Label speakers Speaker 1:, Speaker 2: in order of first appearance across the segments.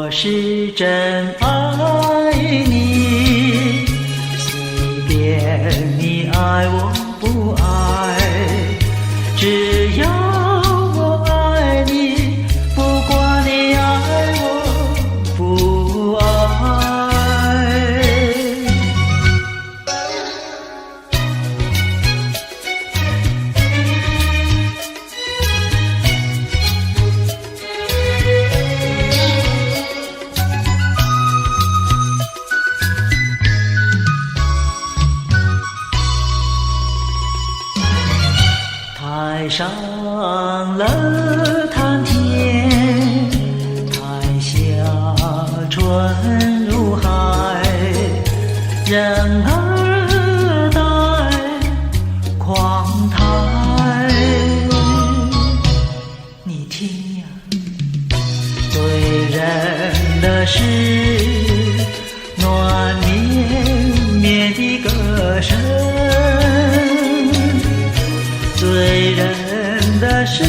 Speaker 1: 我是真爱你，随便你爱我不爱，只要我爱你，不管你爱我不爱。台上了谈天，台下春如海，人儿待狂台。你听呀，对人的是暖绵绵的歌声，对人的是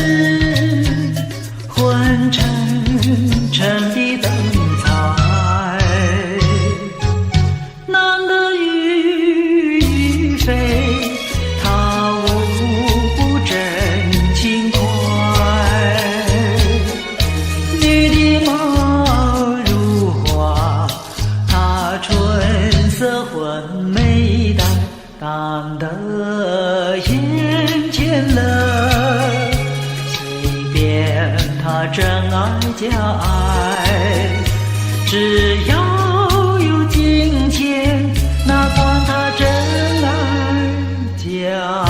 Speaker 1: 昏沉沉的灯彩。男的与非，他无不真情怀，女的貌如花，她春色浑美淡，淡得眼前乐，随便他真爱假爱，只要有金钱，哪管他真爱假爱。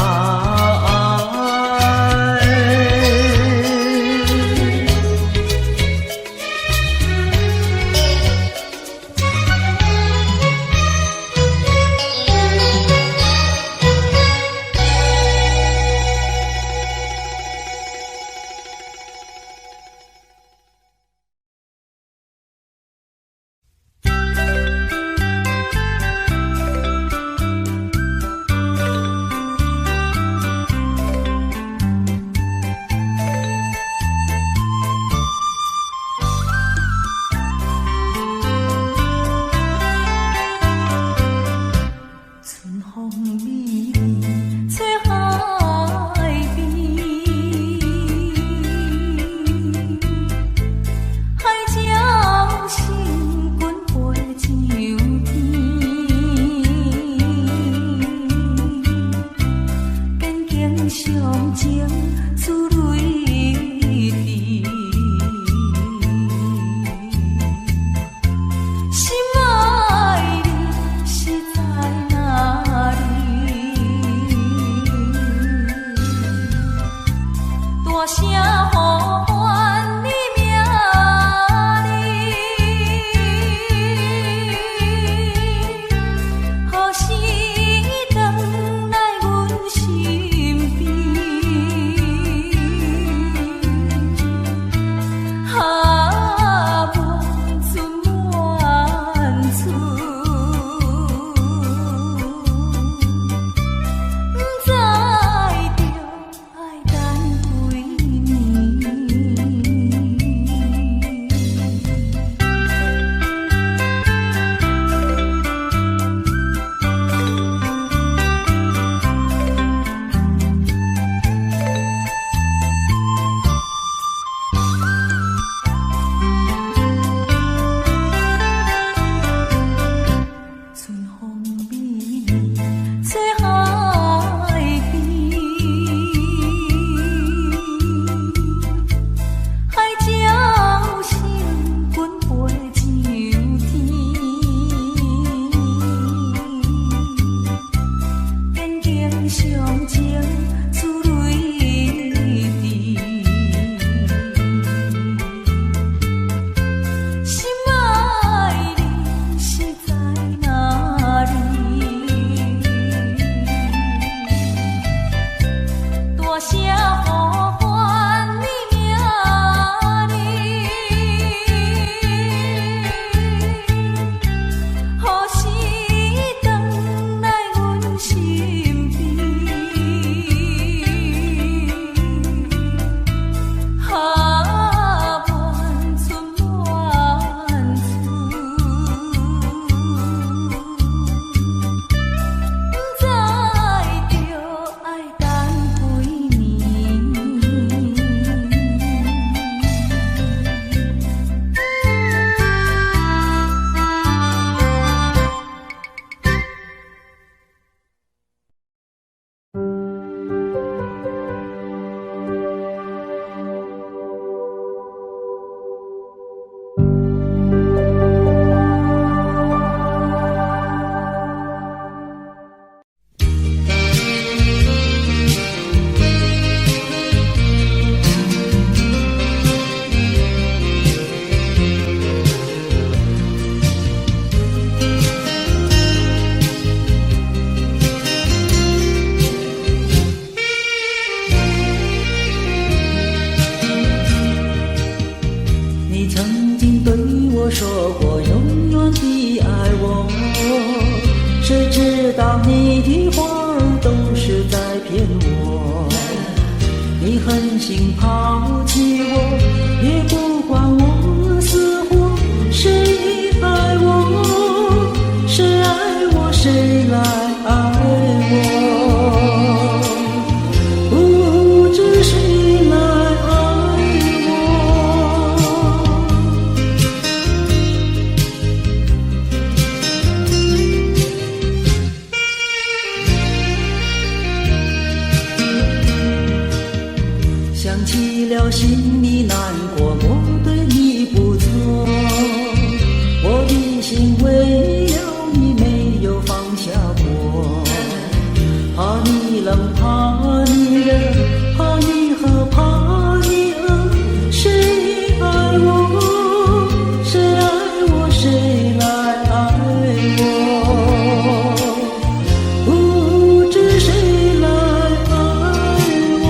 Speaker 1: 你曾经对我说过永远的爱我，谁知道你的话儿都是在骗我。你狠心抛弃我，也不管我死活。谁爱我，谁爱我，谁来爱我，不知谁来爱我。想起了心里难过，我对你不错，我的心为了你没有放下过。怕你冷，怕你热，怕你喝，怕你饿，谁爱我，谁爱我，谁来爱我，不知谁来爱我。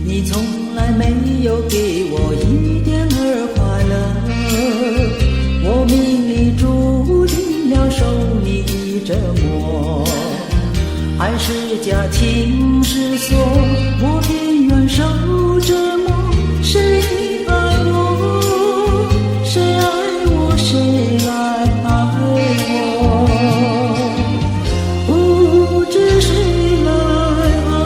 Speaker 1: 你从来没有给我一点儿快乐，我命里注定了受你的折磨。爱是假，情是锁，我偏愿受折磨。谁爱我，谁爱我，谁来爱我，不知谁来爱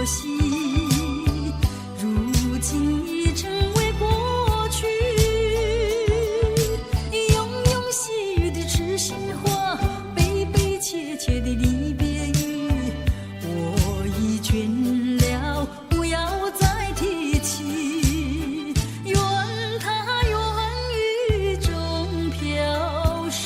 Speaker 1: 惜，如今已成为过去。庸庸细语的痴心话，悲悲切切的离别语，我已倦了，不要再提起。愿它愿雨中飘逝。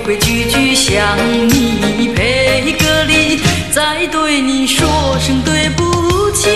Speaker 1: 规矩矩向你赔个礼，再对你说声对不起。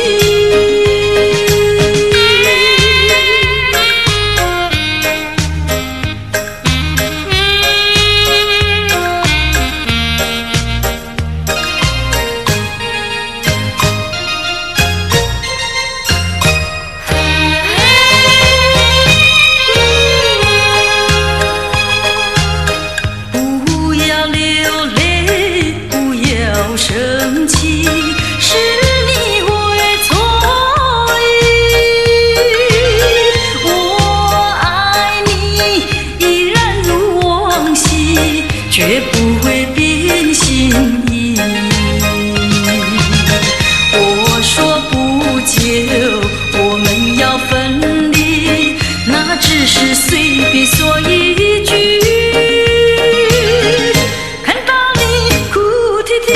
Speaker 1: 绝不会变心意。我说不久我们要分离，那只是随便说一句。看到你哭啼啼，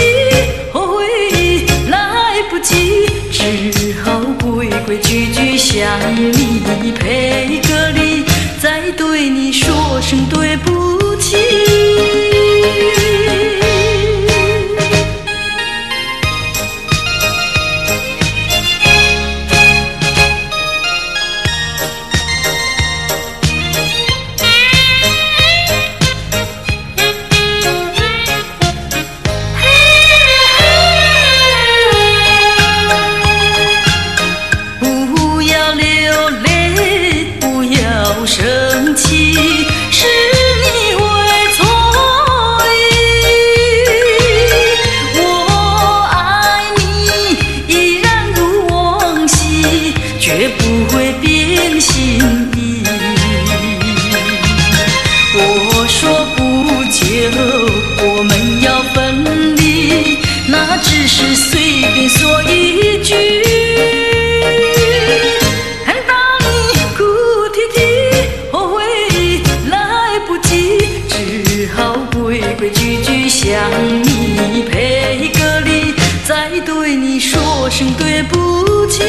Speaker 1: 后悔来不及，只好规规矩矩向你赔个礼，再对你说声对不起。生气是你会错意，我爱你依然如往昔，绝不会变心意。我说不久我们要分离，那只是随便说一句。规规矩矩向你赔个礼，再对你说声对不起。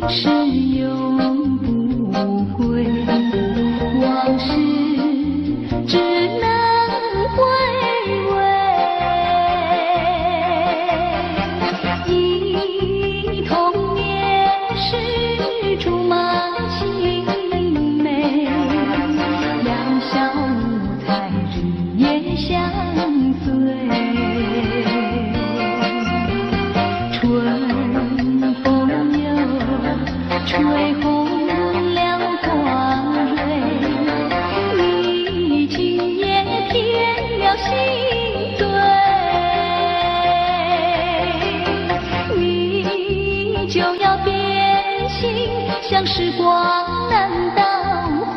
Speaker 2: 是永不归，往事只能回味。忆童年时竹马青梅，两小无猜日夜相随。春风又吹红了花蕊，你今夜添了心醉，你就要变心，像时光难倒回。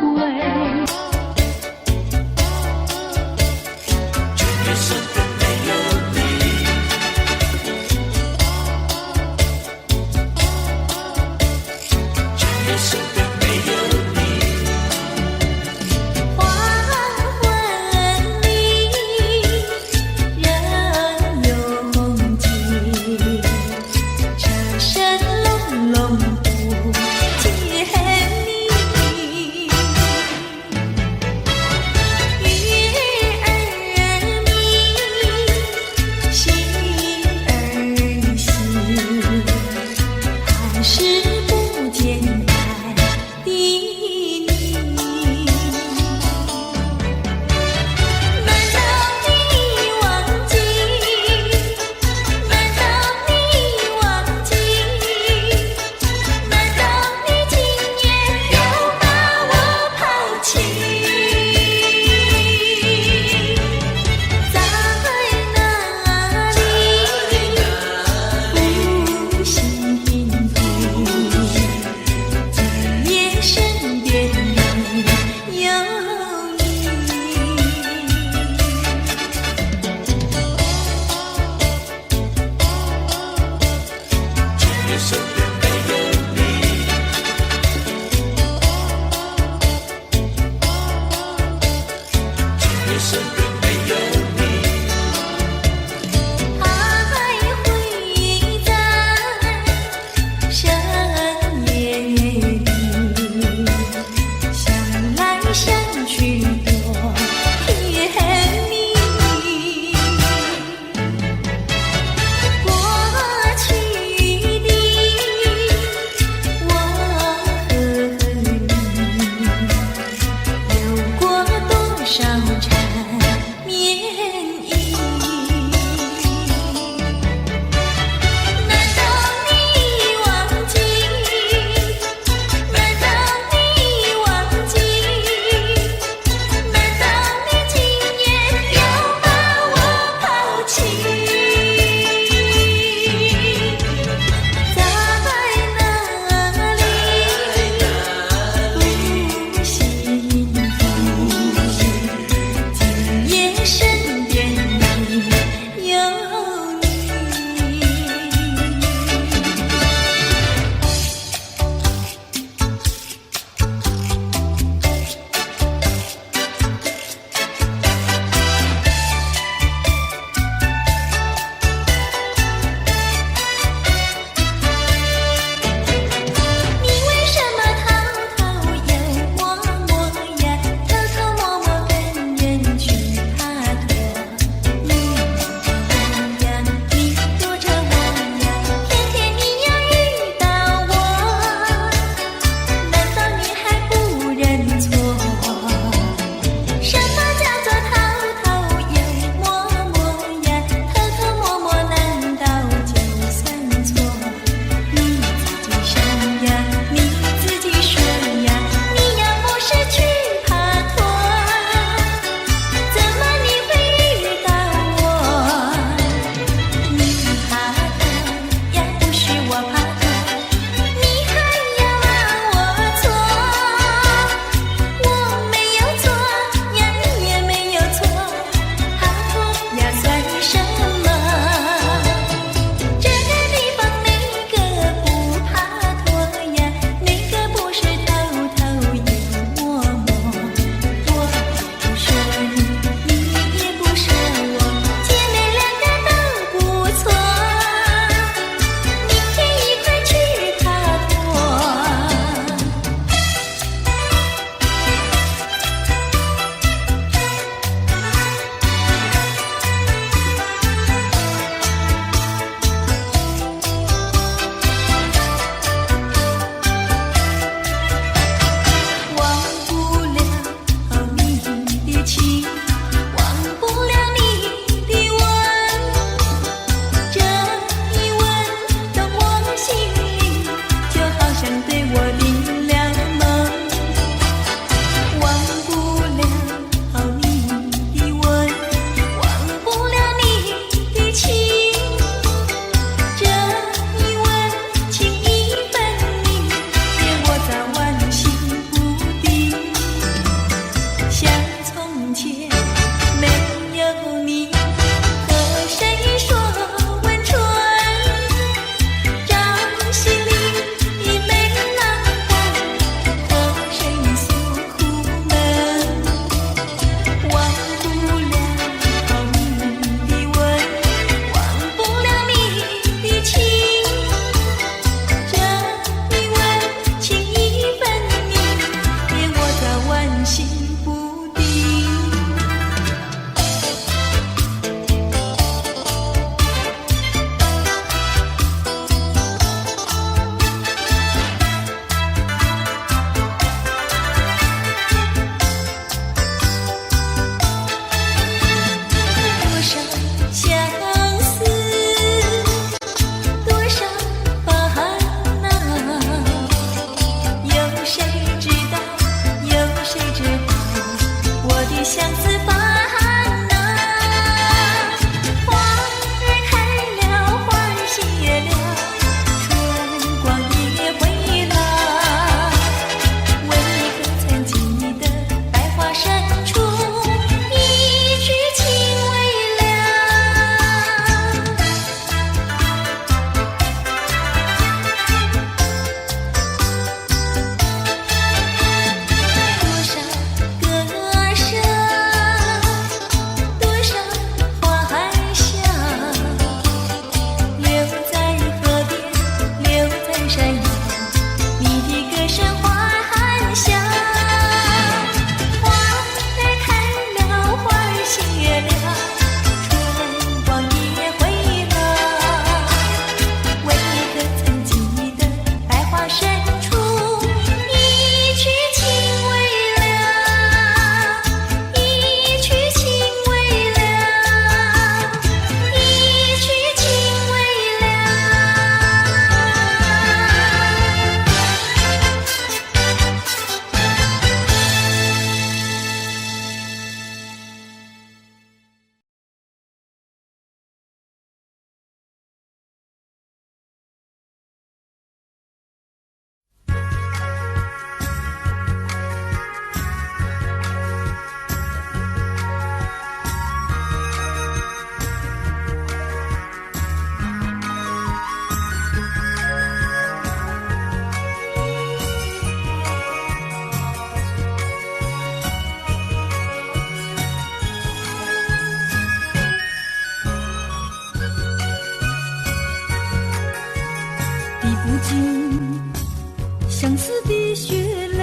Speaker 1: 相思的血泪，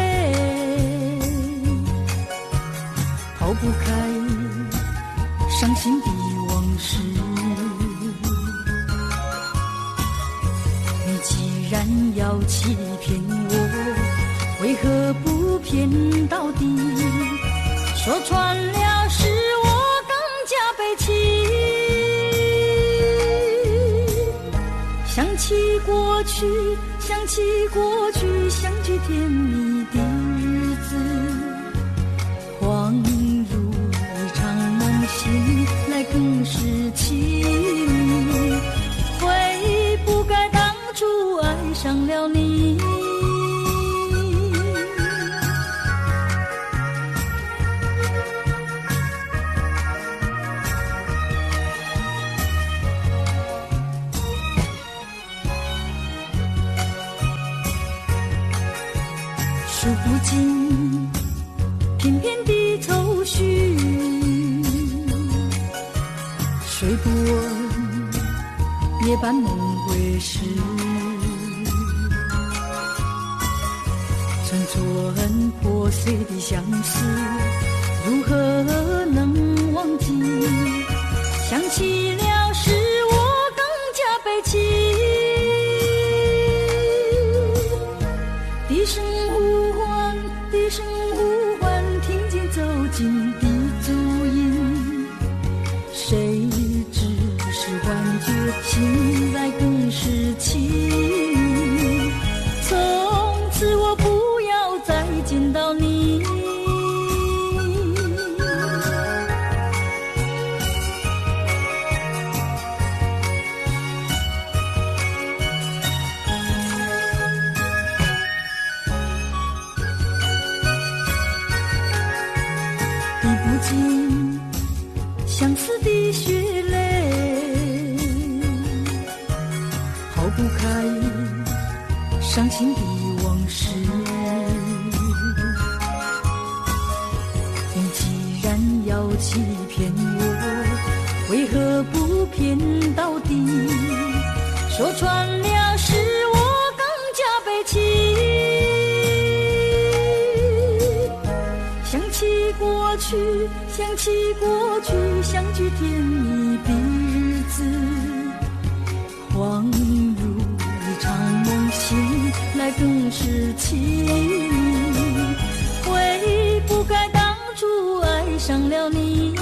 Speaker 1: 抛不开伤心的往事。你既然要欺骗我，为何不骗到底？说穿了是我更加悲戚。想起过去，想起过去相聚甜蜜的日子，恍如一场梦醒来更是凄迷。悔不该当初爱上了你。数不尽片片的愁绪，睡不稳夜半梦归时，寸寸破碎的相思，如何能忘记？想起了是我更加悲戚。低声呼唤，低声呼唤，听见走近的足音，谁知是幻觉，醒来更是凄迷。从此我不要再见到你。相思的血泪，抛不开伤心的往事。你既然要欺骗我，为何不骗到底？说穿了是我更加悲戚。想起过去，想起过去相聚甜蜜的日子，恍如一场梦醒来更是凄迷。悔不该当初爱上了你。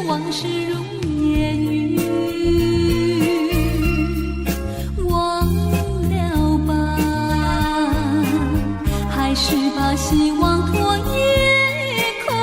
Speaker 1: 往事如烟雨，忘了吧，还是把希望托夜空。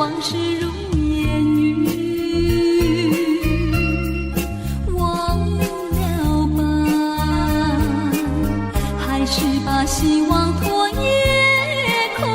Speaker 2: 往事如烟云，忘了吧，还是把希望托夜空。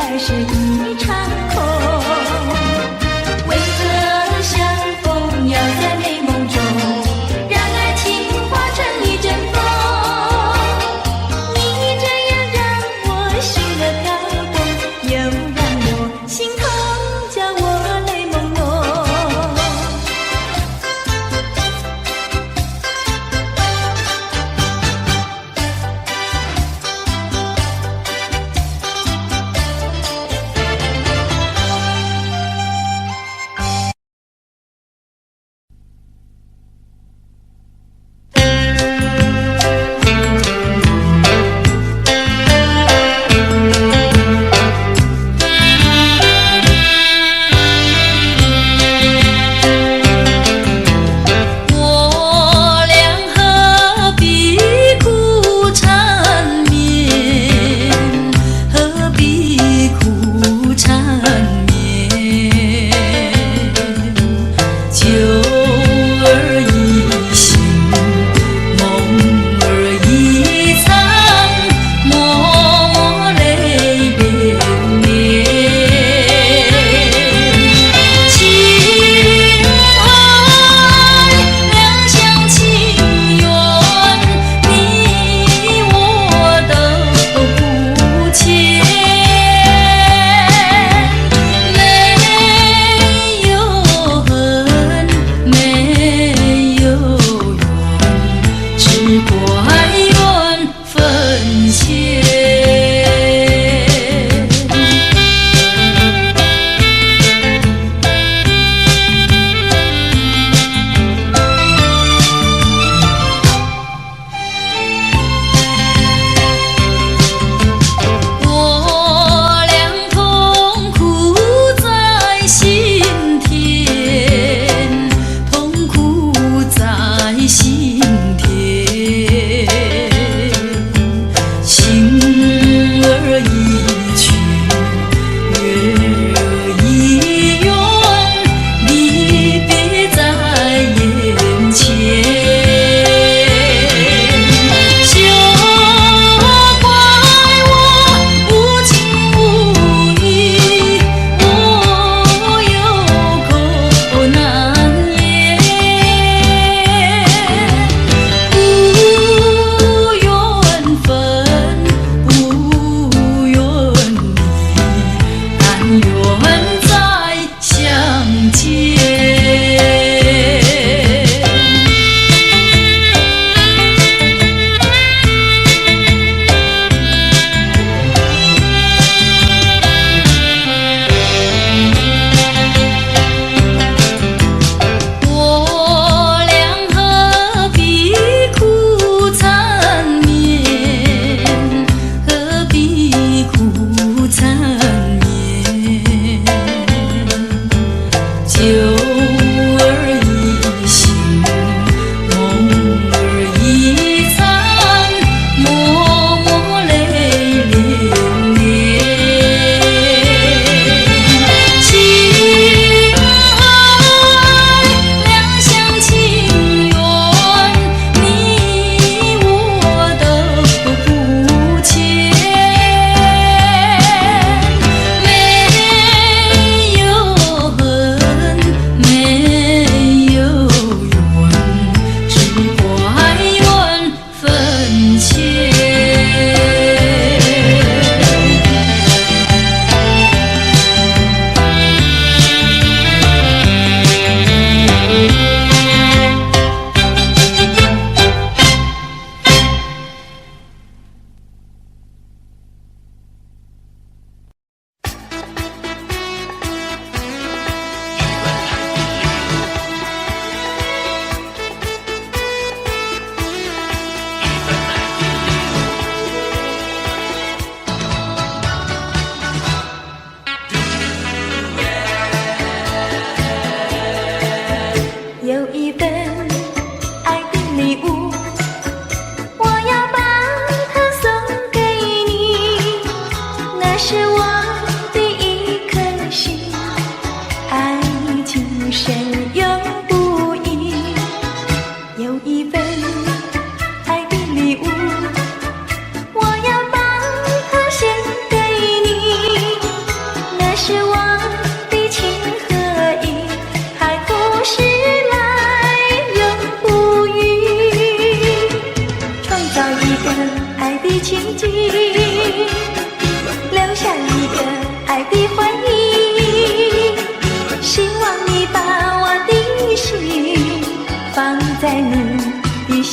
Speaker 2: 来是一场空。为何相逢要在美梦中，让爱情化成一阵风？你这样让我心乐跳动，又让我心痛，叫我泪朦胧。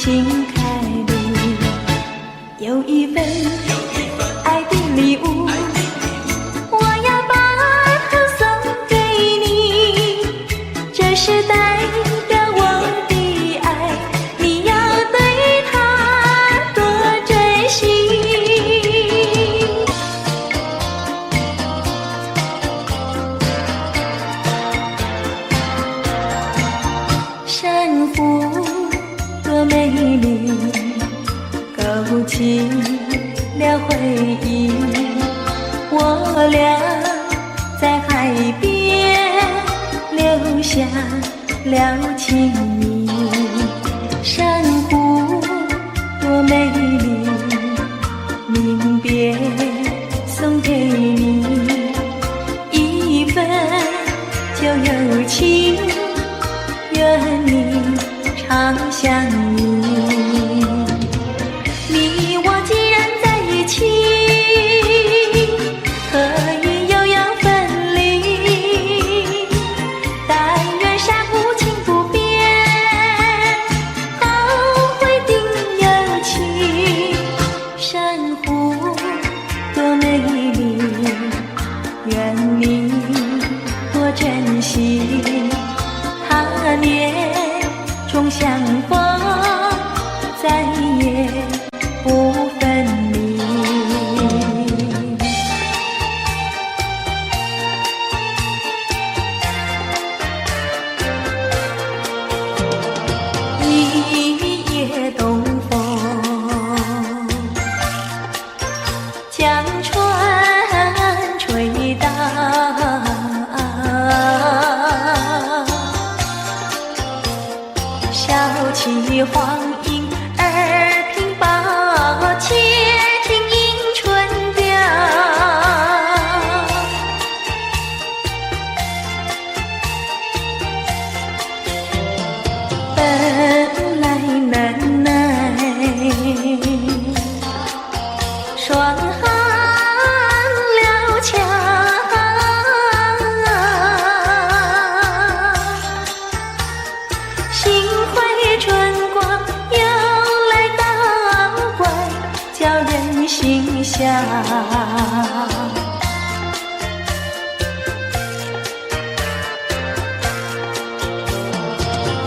Speaker 2: 心开里有一份爱的礼物，我要把它送给你，这是代表我的爱，你要对它多珍惜。山湖多美丽，勾起了回忆，我俩在海边留下了情谊。山湖多美丽，临别送给你一份旧友情，愿你常相依。你我既然在一起，何以又要分离？但愿山无情不变，后会定有期。山湖多美丽，愿你多珍惜。他年终相逢，再也不分离。一夜东风，将船吹荡，笑起黄莺儿鬓抱，且听迎春调。本来难耐，双行了桥，心怀春光又来捣怪，叫人心笑。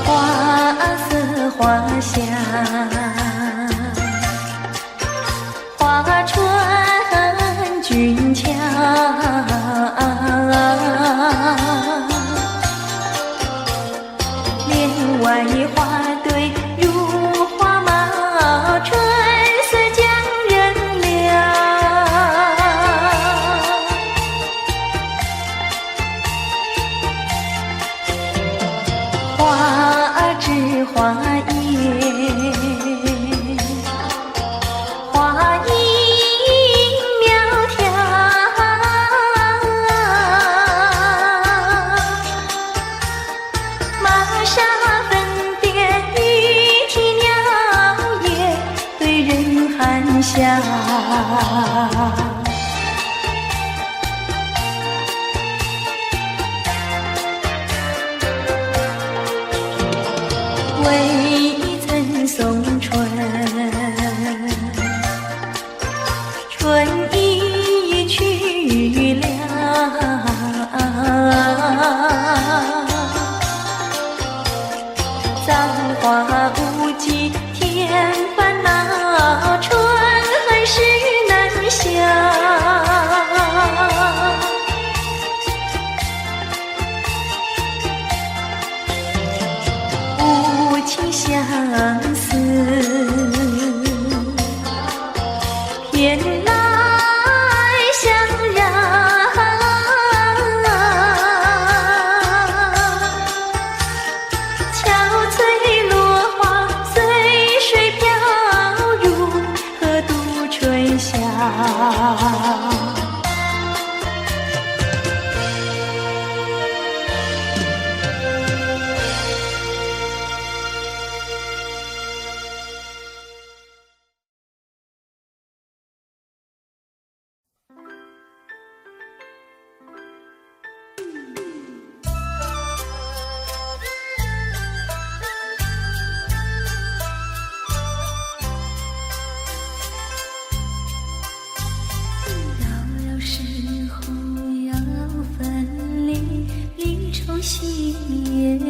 Speaker 2: 花色花香，花船俊俏，帘外花对如花帽，春色将人撩。花枝花叶，花影苗条，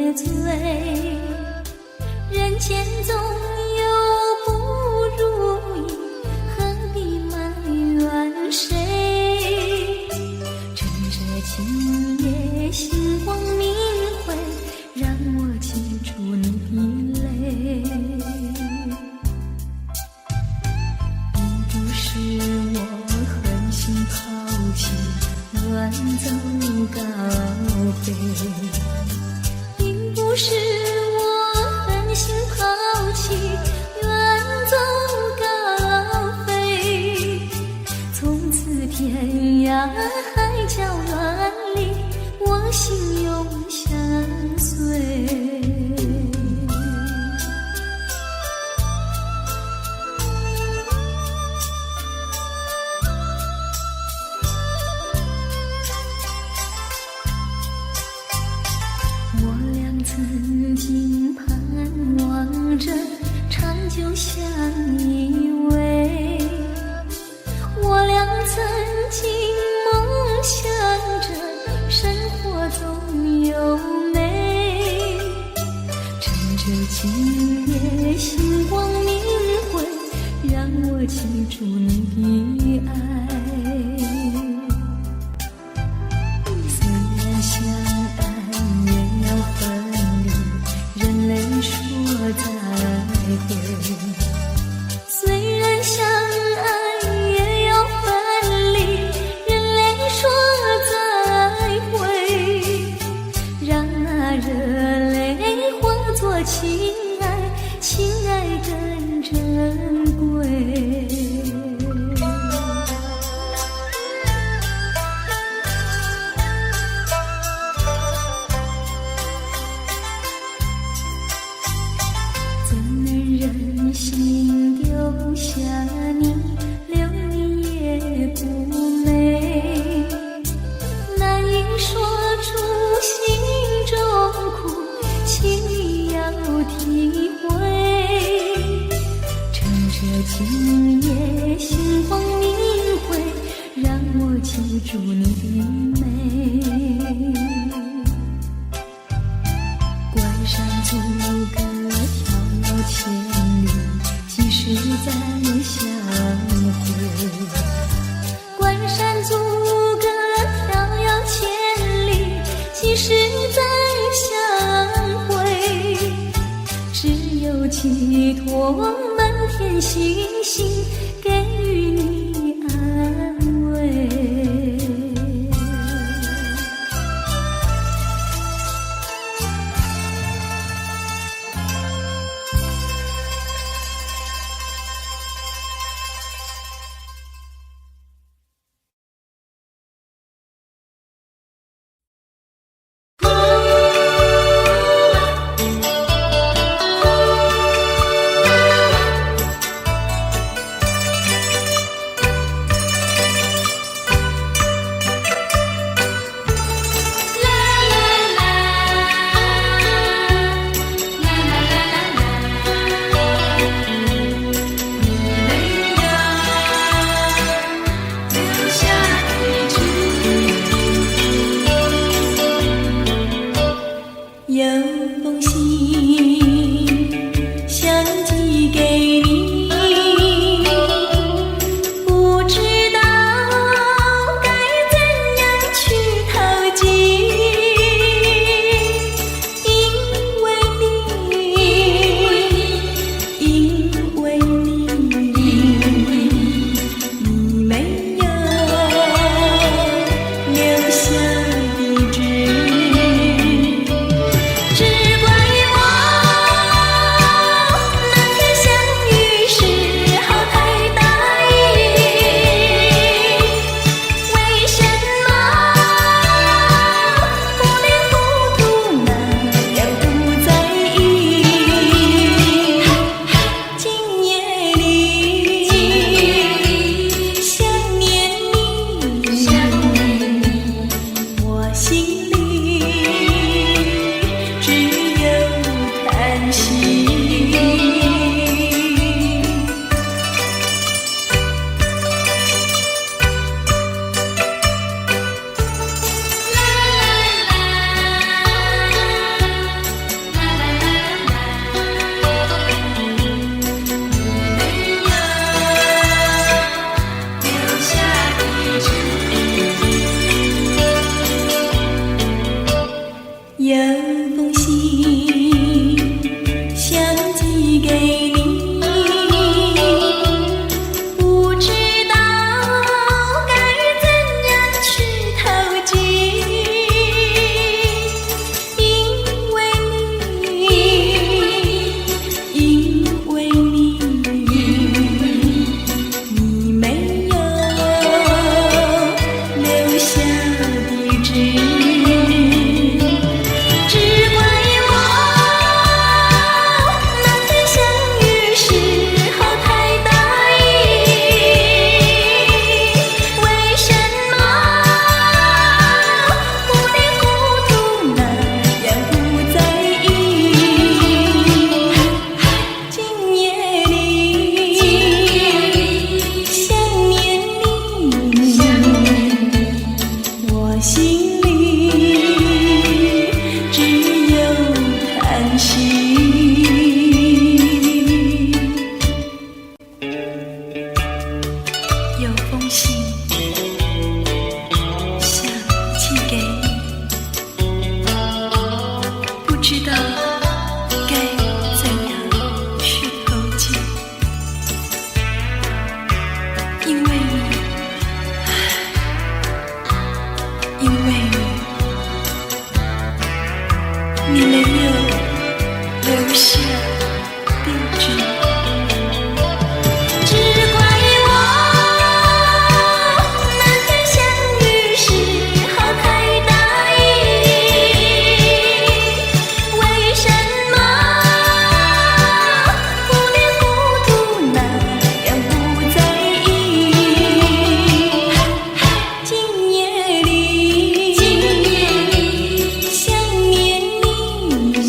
Speaker 2: 别醉，人间总有不如意，何必埋怨谁？趁着今夜星光明辉，让我记住你的泪。并不是我狠心抛弃，远走高飞，并不是我狠心抛弃，远走高飞。从此天涯海角万里，我心永相随。曾经盼望着长久相依偎，我俩曾经梦想着生活总有美。趁着今夜星光明辉，让我记住你的爱。虽然相爱也要分离，人类说再会。虽然相爱也要分离，人类说再会。让那热泪化作情爱，情爱更珍贵。忍心丢下你，留你也不美，难以说出心中苦，请你要体会。趁着今夜星光明辉，让我记住你的美。关山阻隔千里，几时再相会？关山阻隔迢遥千里，几时再相会？只有寄托满天星星，给予你安慰。心里只有叹息。有封信想寄给你，不知道该怎样去投寄，因为你没有留下地址，只怪我那天相遇时候太大意，为什么糊里糊涂那样不在意？今夜里想念你，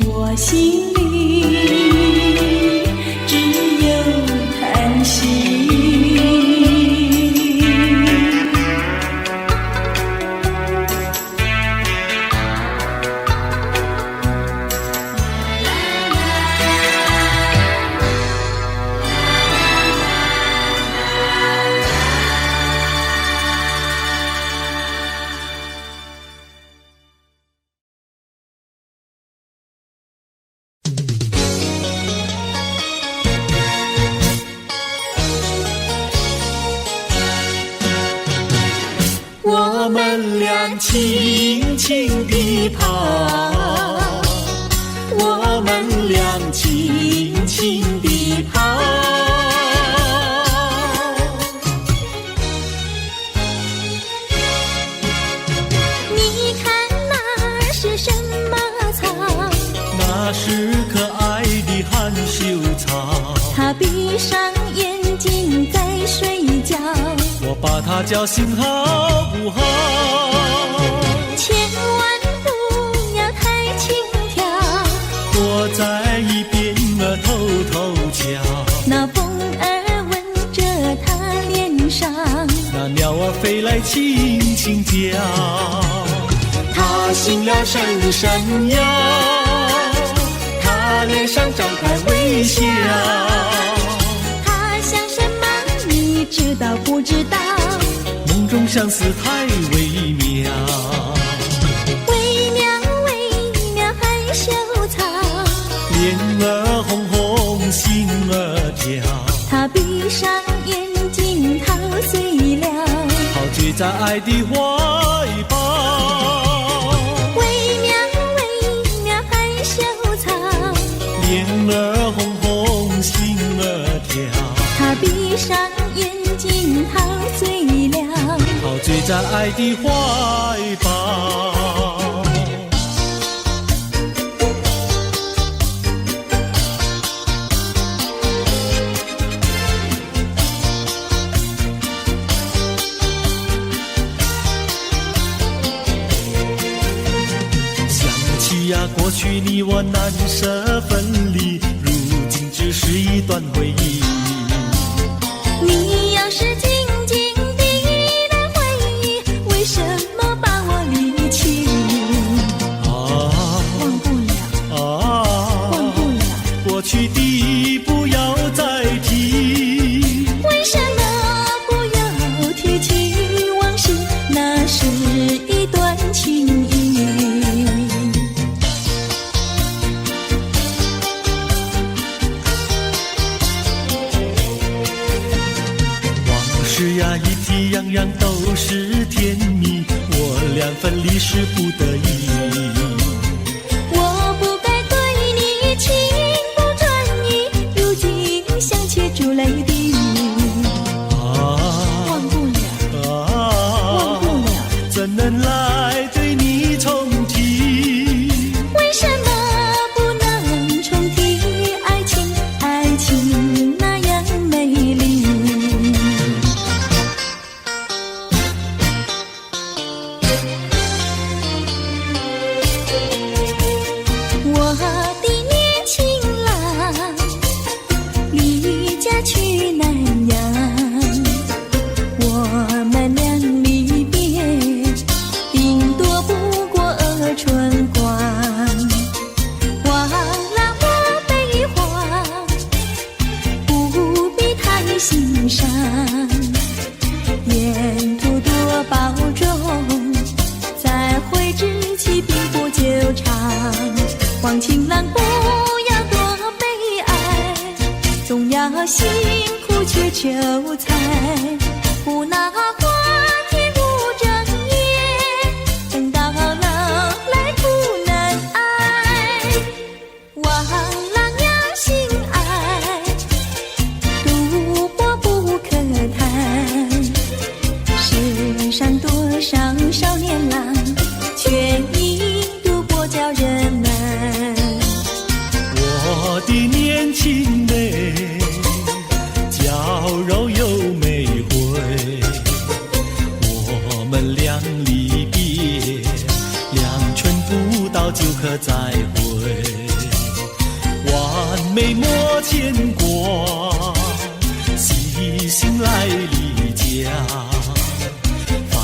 Speaker 2: 我心里只有叹息。
Speaker 1: 我们俩轻轻地跑，我们俩轻轻地跑。
Speaker 2: 你看那是什么草？
Speaker 1: 那是可爱的含羞草。
Speaker 2: 他闭上眼睛在睡觉，
Speaker 1: 我把它叫醒好不好？
Speaker 2: 千万不要太轻佻，
Speaker 1: 我在一边偷偷瞧。
Speaker 2: 那风儿吻着他脸上，
Speaker 1: 那鸟儿飞来轻轻叫。他醒了伸伸腰，他脸上张开微笑。
Speaker 2: 他想什么你知道不知道？
Speaker 1: 梦中相思太微妙，
Speaker 2: 微妙微妙害羞草，
Speaker 1: 脸儿红红心儿跳。
Speaker 2: 他闭上眼睛陶醉了，
Speaker 1: 陶醉在爱的怀抱。
Speaker 2: 微妙微妙害羞草，
Speaker 1: 脸儿红红心儿跳。
Speaker 2: 他闭上眼睛陶醉了，
Speaker 1: 陶醉在爱的怀抱。想起呀，过去你我难舍分离，如今只是一段回忆。
Speaker 2: 你要是静静地来回忆，为什么把我离弃？忘不了，忘不了，
Speaker 1: 过去的不要再提。
Speaker 2: 为什么不要提起往事？那是一段情谊。
Speaker 1: 是呀，一提样样都是甜蜜，我俩分离是不得已。
Speaker 2: 我不该对你情不专一，如今想起珠泪滴。忘不了，忘不了，
Speaker 1: 怎能来对你重提？
Speaker 2: 为什么不能重提爱情？爱情那样美丽。我的年轻郎离家去南洋，我们俩离情郎不要多悲哀，总要辛苦去求财，不拿花天不正业，等到老来不能爱。望郎要心爱，赌博不可贪，世上多少少年郎却因赌博叫人闷。
Speaker 3: 我的年轻妹，娇柔又美慧，我们俩离别2春不到就可再会，完美莫牵挂，细心来离家，凡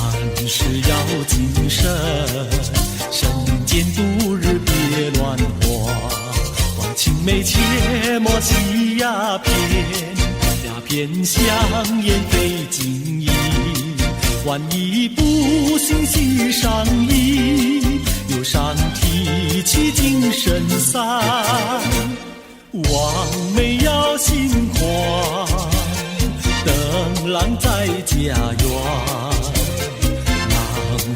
Speaker 3: 事要谨慎，身兼度日别乱花，望青梅切莫吸鸦片，鸦片香烟非禁意，万一不幸喜上衣，忧伤提起精神散，望梅要心宽，等郎在家园，郎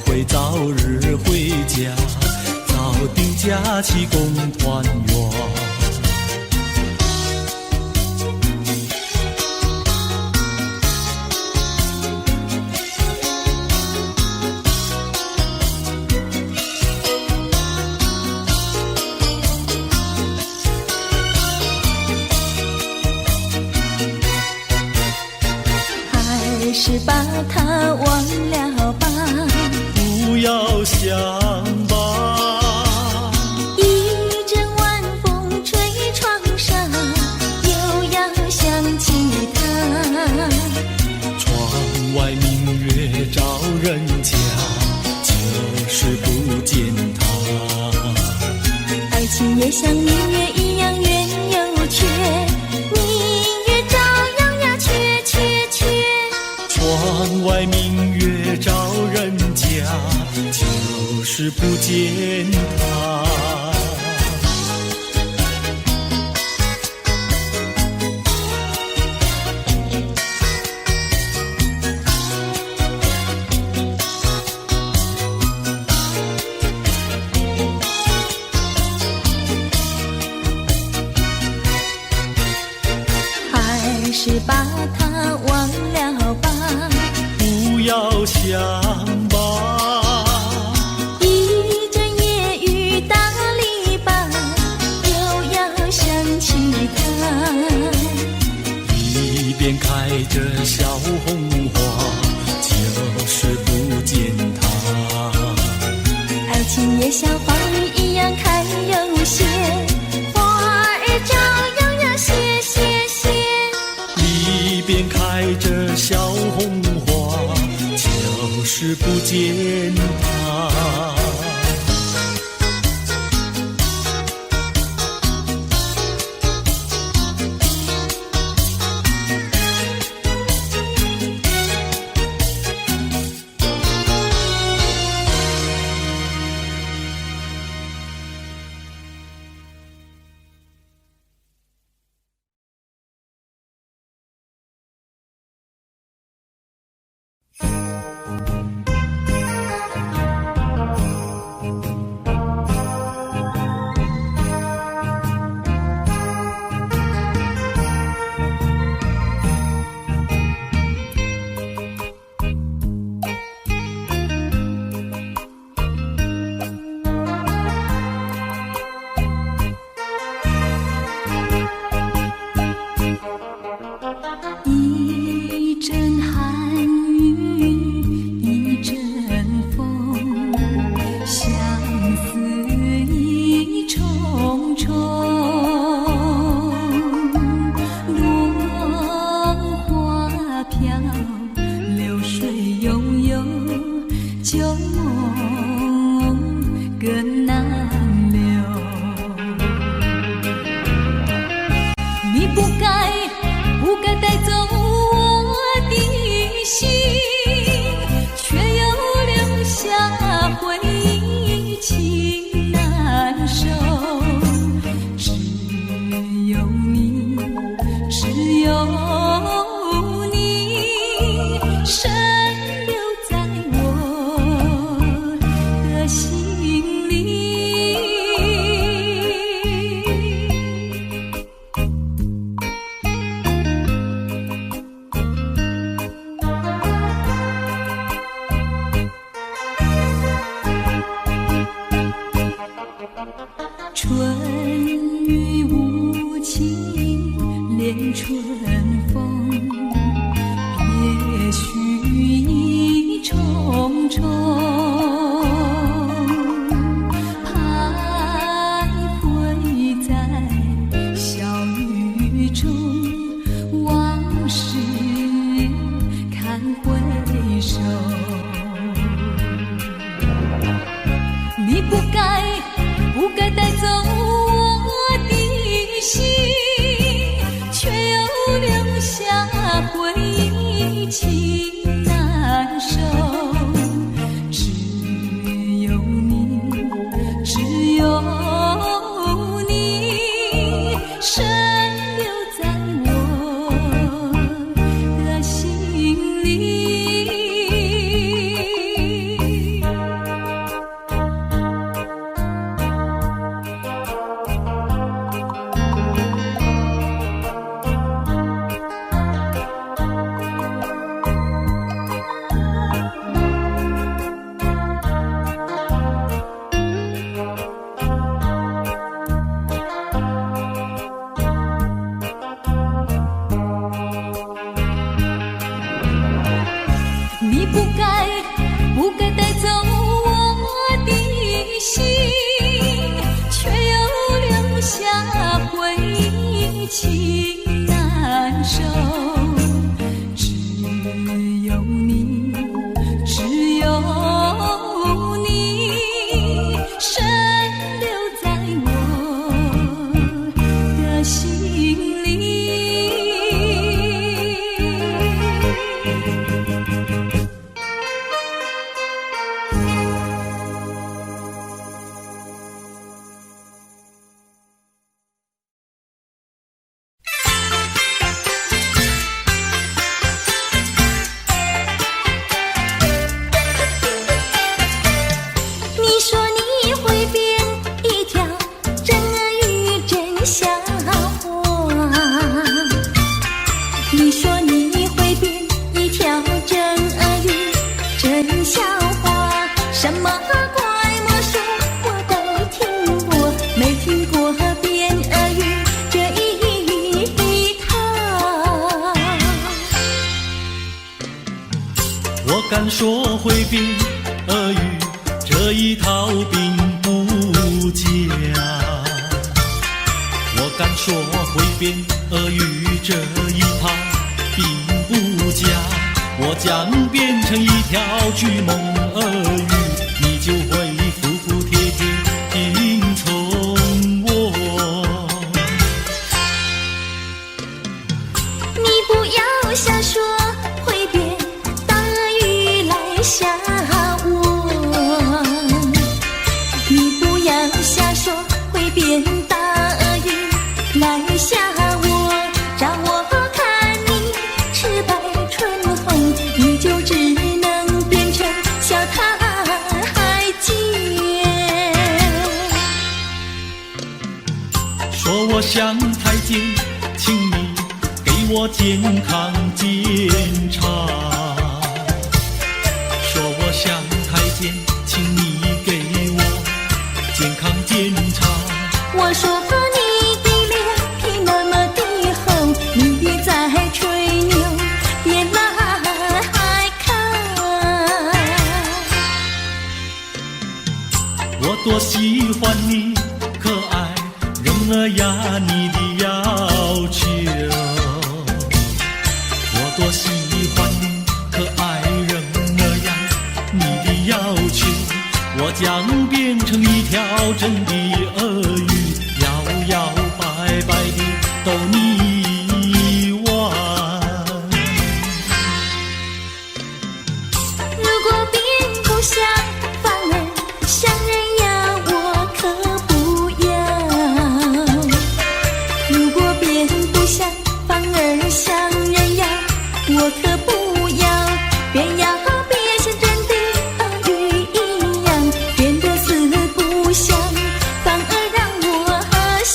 Speaker 3: 会早日回家，早定假期共团圆。
Speaker 2: 还是把它忘了吧，
Speaker 3: 不要想吧，
Speaker 2: 一阵晚风吹窗上，又要想起他。
Speaker 3: 窗外明月照人家，就是不见他。
Speaker 2: 爱情也像明月一样圆又缺，明月照样呀缺缺缺。
Speaker 3: 窗外明月照人家，就是不见他。
Speaker 2: 还是把它忘了吧，
Speaker 3: 不要想吧，
Speaker 2: 一阵夜雨打篱笆，又要想起他。
Speaker 3: 一边开着小红花，就是不见他。
Speaker 2: 爱情也像花儿一样开又谢，花儿照样呀谢谢谢。
Speaker 3: 一边开着小红花，就是不见他。
Speaker 2: 一阵寒雨一阵风，相思意重重。落花飘，流水悠悠，旧梦更难留。你不该带走我的心，却又留下回忆情难收。笑话，什么怪魔术我都听过，没听过变鳄鱼这一套。
Speaker 3: 我敢说会变鳄鱼这一套并不假，我敢说会变鳄鱼这一套并不假，我将变成一条巨猛鳄鱼，你就会服服帖帖听从我。
Speaker 2: 你不要瞎说会变大鳄鱼来吓我，你不要瞎说会变大鳄鱼来吓我，照我看你赤白春红，你就只能变成小太监。
Speaker 3: 说我像太监，请你给我健康检查。说我像太监，请你给我健康检查。
Speaker 2: 我说你的脸皮那么的厚，你别再吹牛，别来看。
Speaker 3: 我多喜欢你可爱人儿呀，你的要求。我多喜欢你可爱人儿呀，你的要求。我将变成一条真的鳄鱼，摇摇摆摆地逗你玩。
Speaker 2: 如果变不像，反而像人呀，我可不要。如果变不像，反而像人呀，我可不要。变呀变像真的鳄鱼一样，变得四不像，反而让我笑。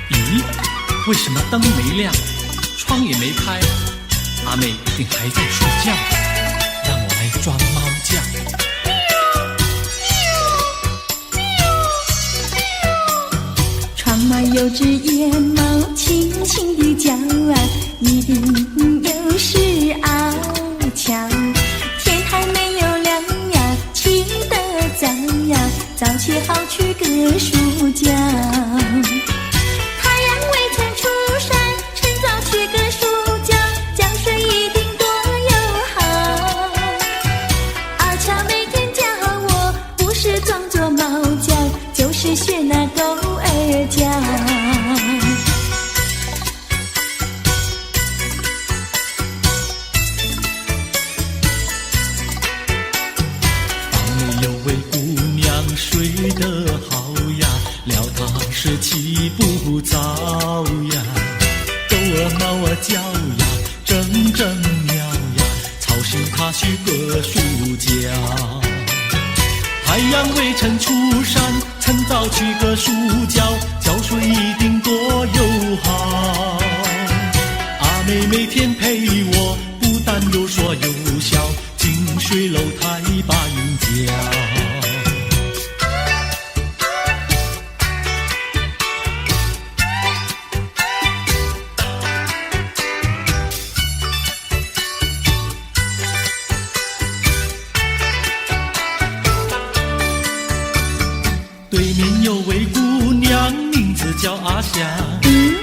Speaker 3: 咦，为什么灯没亮，窗也没开？阿妹一定还在睡觉，让我来抓猫叫。
Speaker 2: 窗外有只野猫轻轻地叫啊，一定有事拗撬。天还没有亮呀，起得早呀，早起好去个书觉。太阳未曾出山，趁早去个书觉，觉睡一定多友好。二乔每天教我，不是装作猫叫，就是学那狗儿叫。
Speaker 3: 房里有位姑娘睡得好呀，料她是起不早呀。狗儿猫儿叫呀，阵阵喵呀，吵醒她去个书觉。太阳未曾出山，趁早去个书觉，觉睡一定多友好。阿妹每天陪我，不但有说有笑，近水楼台把云搅。对面有位姑娘，名字叫阿香，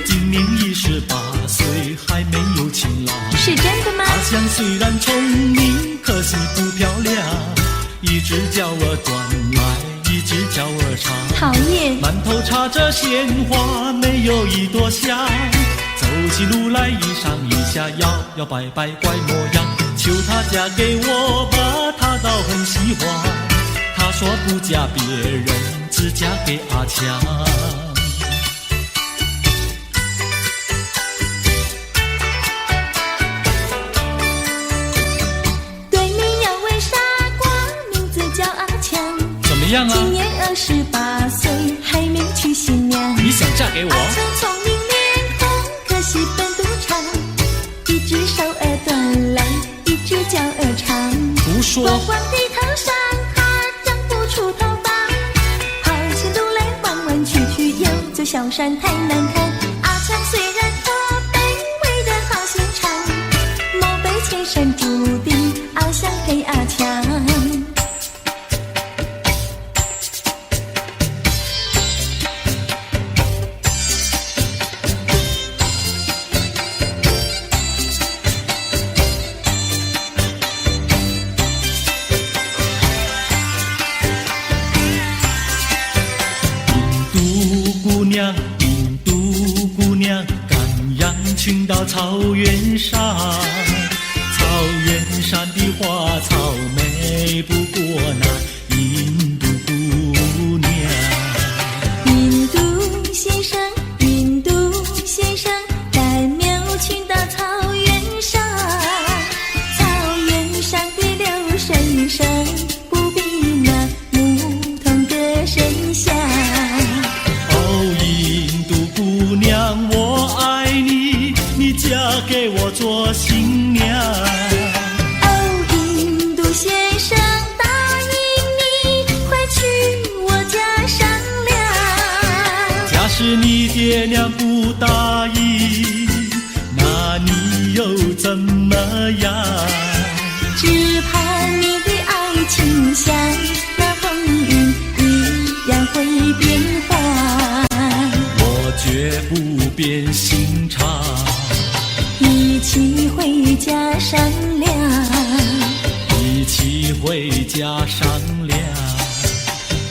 Speaker 3: 今年28岁，还没有情郎。
Speaker 2: 是真的吗？
Speaker 3: 阿香虽然聪明，可惜不漂亮，一直叫我转来，一直叫我唱。
Speaker 2: 讨厌！
Speaker 3: 满头插着鲜花，没有一朵香。走起路来一上一下，摇摇摆摆怪模样。求她嫁给我吧，她倒很喜欢。她说不嫁别人，只嫁给阿强。样啊？
Speaker 2: 今年28岁，还没娶新娘。
Speaker 3: 你想嫁给我？
Speaker 2: 阿成聪明脸孔，可惜本不长，一只手儿短来，一只脚儿长。
Speaker 3: 胡说！
Speaker 2: 光光的头上还长不出头发，跑起路来弯弯曲曲，又走小山太难看。阿成虽然可悲，为人好心肠，莫非前生注定翱翔给阿强。
Speaker 3: 印度姑娘，赶羊群到草原上，草原上的花草美不过那印度姑娘。
Speaker 2: 印度先生，带牛群到草原上，草原上的流水声不比那牧童歌声响。
Speaker 3: 姑娘，我爱你，你嫁给我做新娘。
Speaker 2: 哦，印度先生答应你，快去我家商量。
Speaker 3: 假使你爹娘不答应，那你又怎么样？
Speaker 2: 只怕你的爱情像那风云一样会变化。
Speaker 3: 绝不变心肠，
Speaker 2: 一起回家商量，
Speaker 3: 一起回家商量，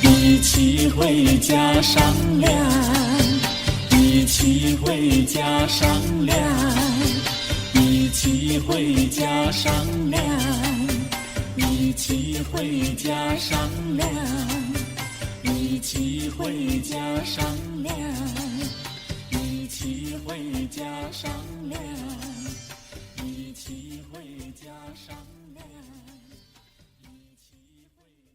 Speaker 2: 一起回家商量，一起回家商量，一起回家商量，一起回家商量，一起回家商量。一起回家商量，一起回家商量，一起回家。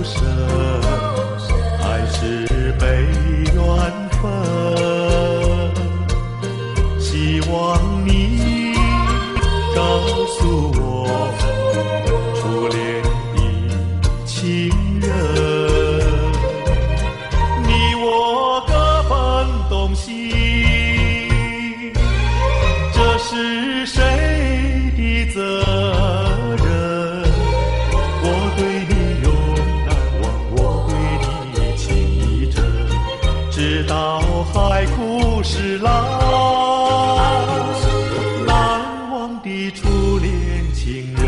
Speaker 3: 舍，还是被缘分？希望你告诉我，初恋的情人，你我各分东西，这是谁的责任？我对你永难忘，我对你情意真，直到海枯石烂，难忘的初恋情人。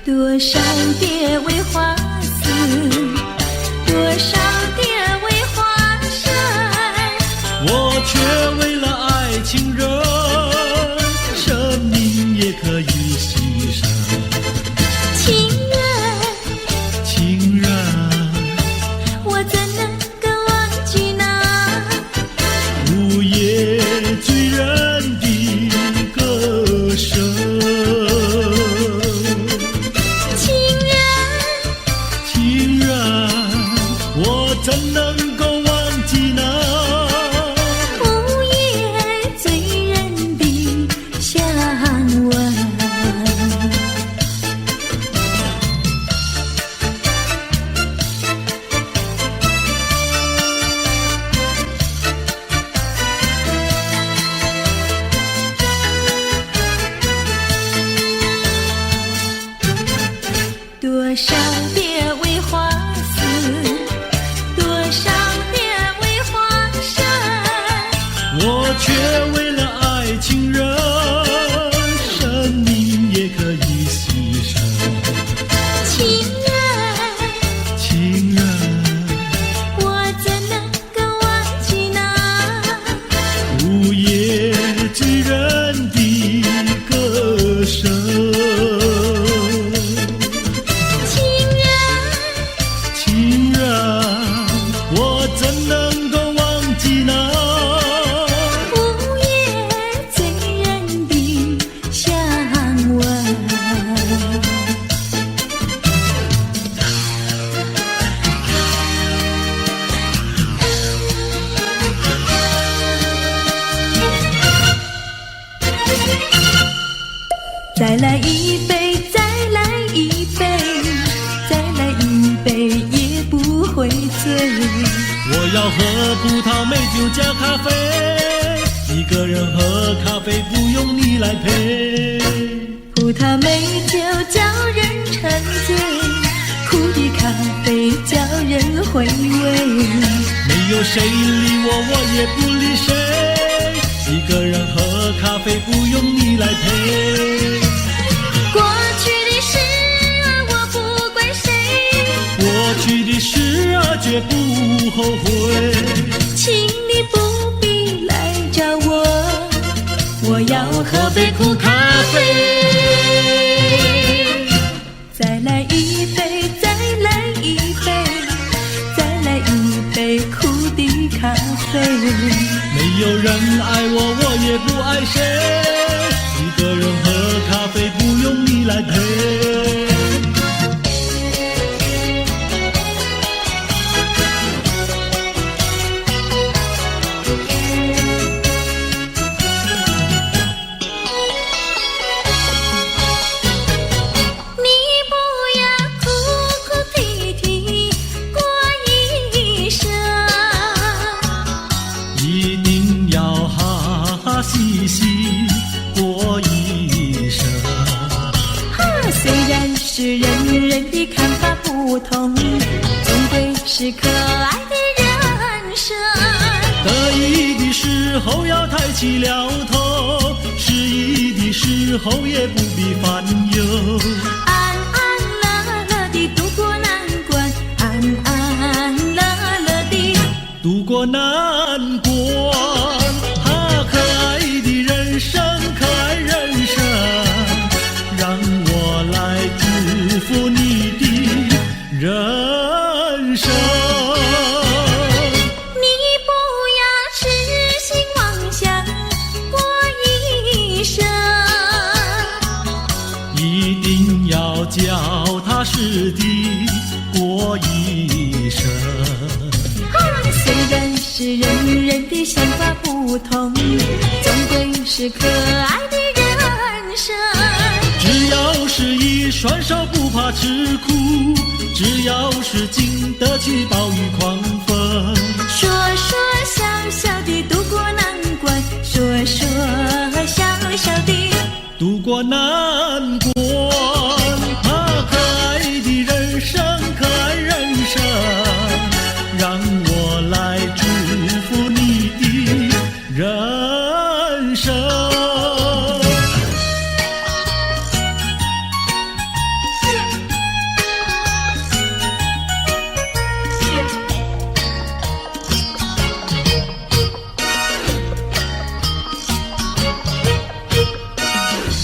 Speaker 2: 多少蝶为花死，多少蝶为花生，
Speaker 3: 我却为了爱情人，生命也可以牺牲。
Speaker 2: 情人，
Speaker 3: 情人，
Speaker 2: 我怎能够忘记那
Speaker 3: 午夜醉人的歌声？怎能够忘记那
Speaker 2: 午夜醉人的香吻？多少蝶为花死，
Speaker 3: 我却为了爱情人，生命也可以牺牲。
Speaker 2: 情人，
Speaker 3: 情人，
Speaker 2: 我怎能够忘记那
Speaker 3: 午夜醉人的歌声？
Speaker 2: 情人，
Speaker 3: 情人，我怎能够忘记那
Speaker 2: 再来一杯，再来一杯，再来一杯也不会醉。
Speaker 3: 我要喝葡萄美酒加咖啡，一个人喝咖啡不用你来陪。
Speaker 2: 葡萄美酒叫人沉醉，苦的咖啡叫人回味。
Speaker 3: 没有谁理我，我也不理谁，一个人喝咖啡不用你来陪。
Speaker 2: 过去的事儿我不怪谁，
Speaker 3: 过去的事儿绝不后悔。
Speaker 2: 请你不必来找我，我要喝杯苦咖啡。再来一杯，再来一杯，再来一杯苦的咖啡。
Speaker 3: 没有人爱我，我也不爱谁，一个人喝咖啡不用你来陪。一心过一生。
Speaker 2: 虽然是人人的看法不同，总归是可爱的人生。
Speaker 3: 得意的时候要抬起了头，失意的时候也不必烦忧。
Speaker 2: 安安乐乐地度过难关，安安乐乐地
Speaker 3: 度过难关。可爱的人生，可爱人生，让我来祝福你的人生。
Speaker 2: 你不要痴心妄想过一生，
Speaker 3: 一定要脚踏实地过一生。
Speaker 2: 虽然是人人的想法不同，总归是可爱的人生。
Speaker 3: 只要是一双手不怕吃苦，只要是经得起暴雨狂风。
Speaker 2: 说说笑笑地度过难关，说说笑笑地
Speaker 3: 度过难关。可爱的人生，可爱人生，让我来祝福你的人生。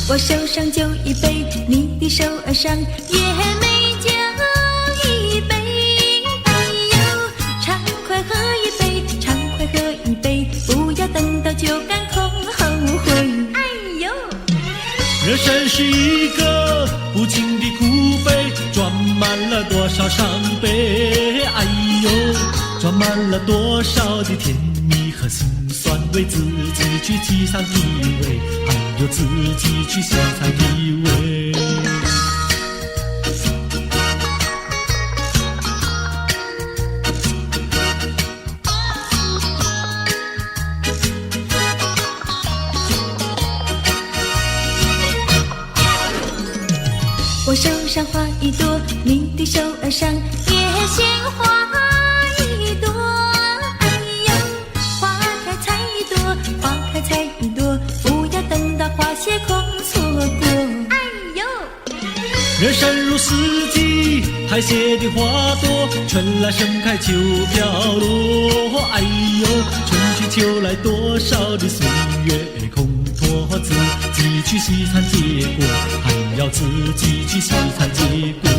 Speaker 2: 我手上就一杯，你的手儿上也美酒一杯。哎呦，畅快喝一杯，畅快喝一杯，不要等到酒干空后悔。哎呦，
Speaker 3: 人生是一个不尽的苦悲，装满了多少伤悲。哎呦，装满了多少的甜蜜和辛酸，为自己去体尝体味，还有自己去欣赏体味。
Speaker 2: 我手上花一朵，你的手儿上也鲜花一朵。哎呦，花开采一朵，花开采一朵，不要等到花谢空错过。哎呦，
Speaker 3: 人生如四季，苔谢的花朵，春来盛开秋飘落。哎呦，春去秋来，多少的岁月空托，自己去细尝结果，还要自己去细尝结果。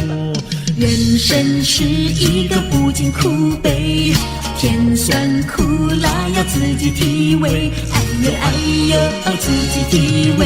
Speaker 2: 人生是一个不尽苦悲，甜酸苦辣要自己体味。哎呦哎呦，自己体味。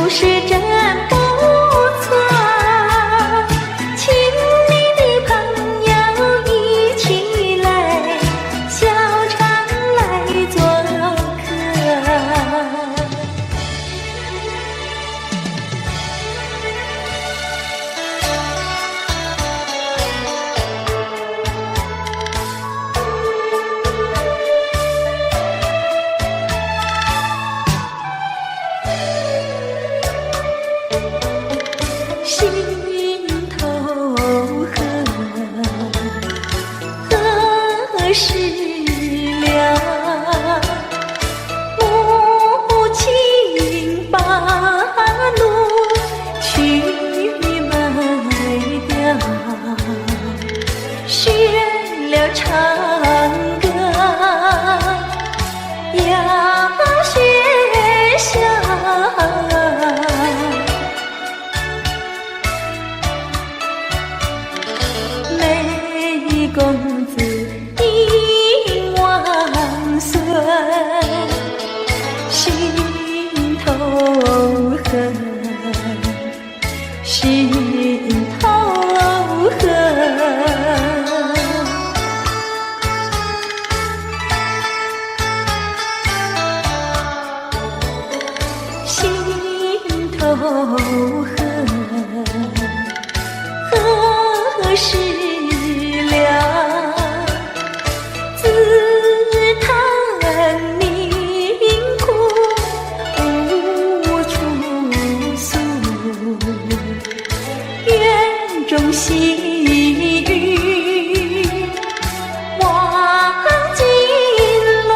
Speaker 2: 是真不错，请你的朋友一起来，小常来做客。心头恨，何时了？母亲把路去卖掉，许愿了唱歌要学校。公子应万岁，心头恨，心头恨，心头恨，何时自叹命苦无处诉，园中细雨忘尽落，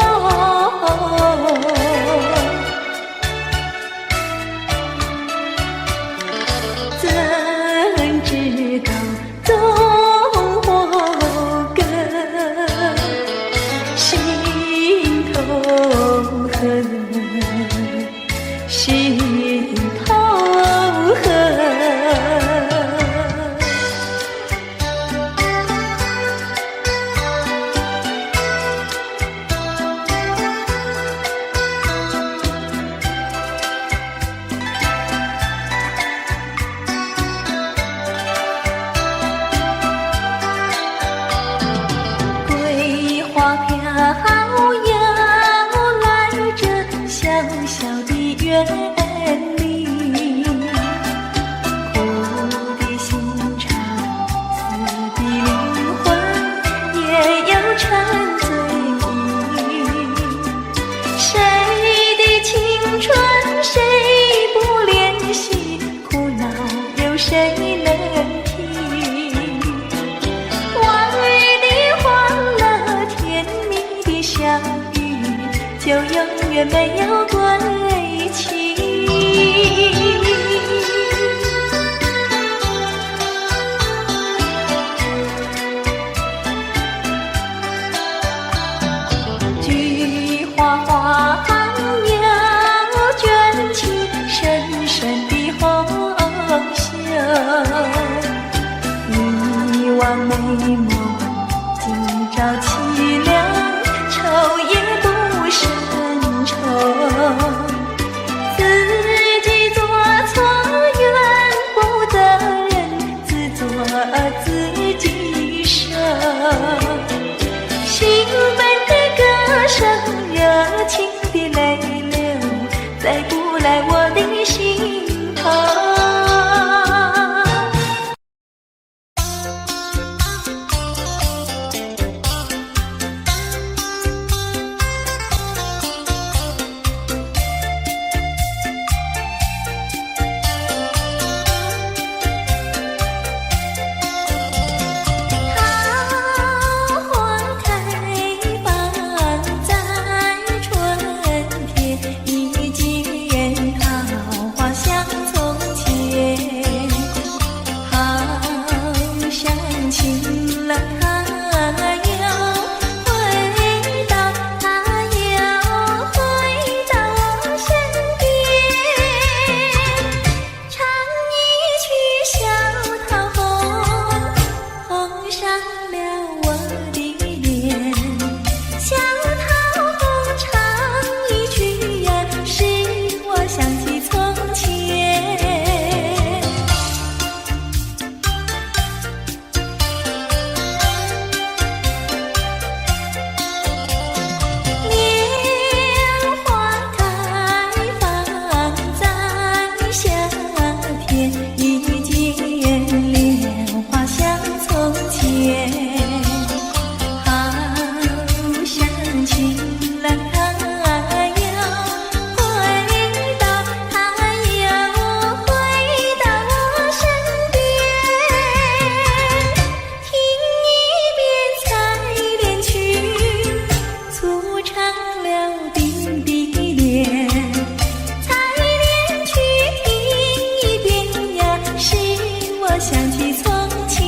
Speaker 2: 怎知道终祸根，心头恨，心头恨。桂花飘摇来这小小的园里，苦的心肠，死的灵魂也有沉醉意。谁的青春谁不怜惜，苦恼有谁能听？相遇就永远没有归期。菊花花鸟卷起深深的红袖，一往美梦今朝凄凉，愁也不胜愁，自己做错怨不得人，自作自己受。兴奋的歌声，热情的泪流，再不来我的心头。好花开放在春郎他要回到，他要回到我身边，听一遍采莲曲，促长了鬓的脸。采莲曲听一遍呀，使我想起从前。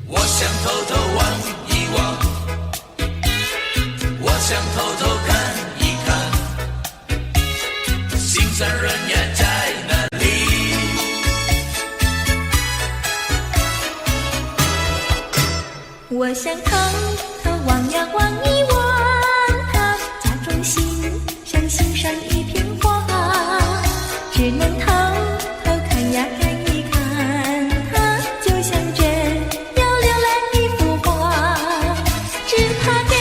Speaker 3: 我想偷偷望一望，我想偷偷看一看，心上人呀在哪里？
Speaker 2: 我想偷偷望呀望一望他，假装欣赏欣赏一片花，只能偷偷看呀看一看他，就像真要浏览一幅画，只怕给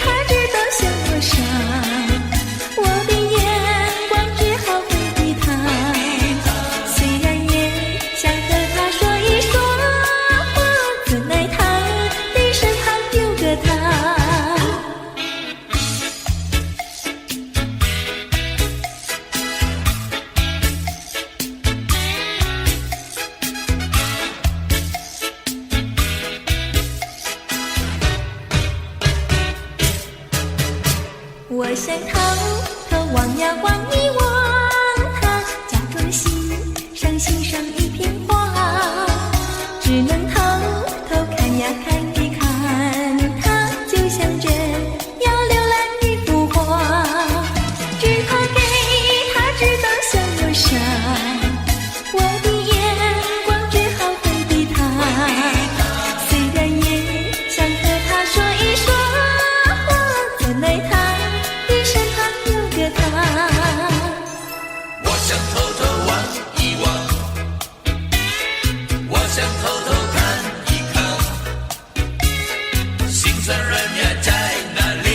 Speaker 2: 他知道向我赏，我的眼光只好回避他，虽然也想和他说一说话，怎奈他的身旁有个他。我想偷偷望呀望一望他，假装欣赏欣赏一片花，只能偷偷看呀看一看他，就像真要浏览一幅画，只怕给他知道向我赏，我的眼光只好回避他，虽然也想和他说一说话，怎奈他的身旁有个他。
Speaker 3: 我想偷偷望一望，我想偷偷看一看，心上人呀在哪里？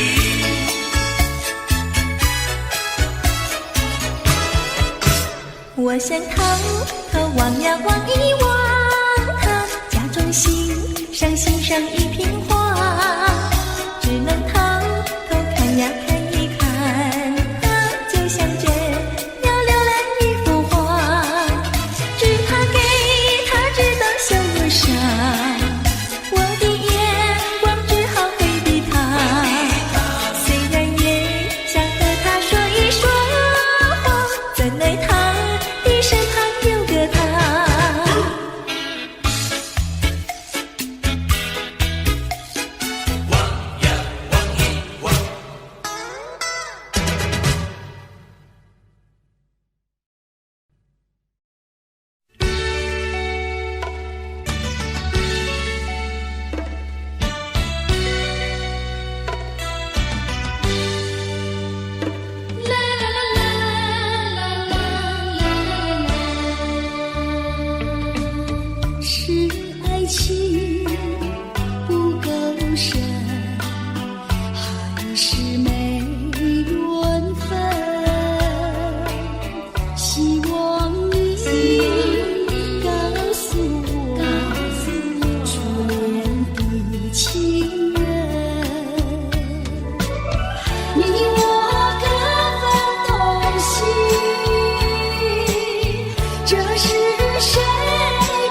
Speaker 2: 我想偷偷望呀望一望他，假装欣赏欣赏一片花，只能偷偷看呀看一看他，就像真要浏览一幅画，只怕给他知道向我赏，我的眼光只好回避他，虽然也想和他说一说话，怎奈他的身旁有个他。
Speaker 3: 望呀望一望。
Speaker 2: 是爱情不够深，还是没缘分？希望你告诉我，初恋的情人，你我各分东西，这是谁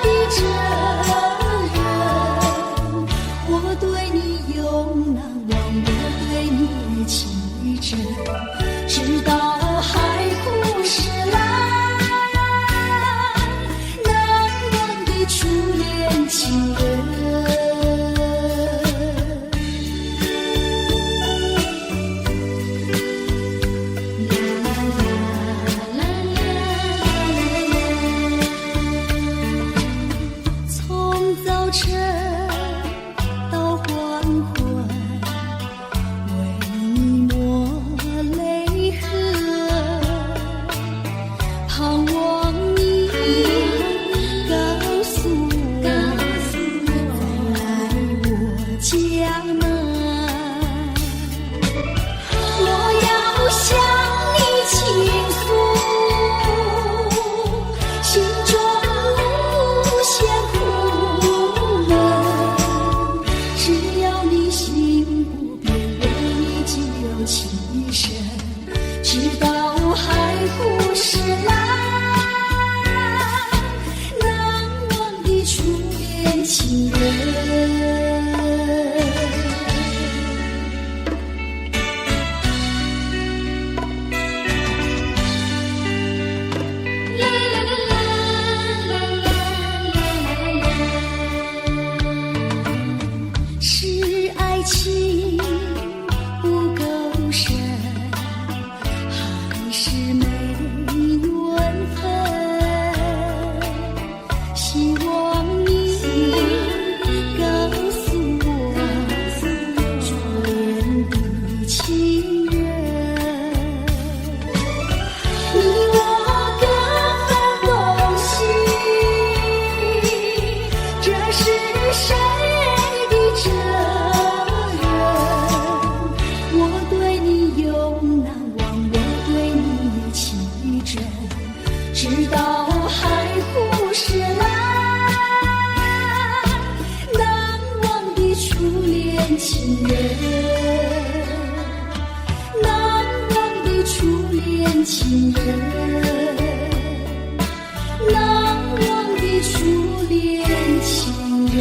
Speaker 2: 的责任？我对你永难忘，我对你情真，直到海枯石烂，难忘的初恋情人。从早晨到黄昏，为你抹泪情深，直到海枯石烂，难忘的初恋情人。是爱情不够深，还是没缘分？希望你告诉我初恋的情人，你我各分东西，这是谁的责任？我对你永难忘，我对你情真，直到海枯石烂，难忘的初恋情人，难忘的初恋情人，难忘的初恋情人。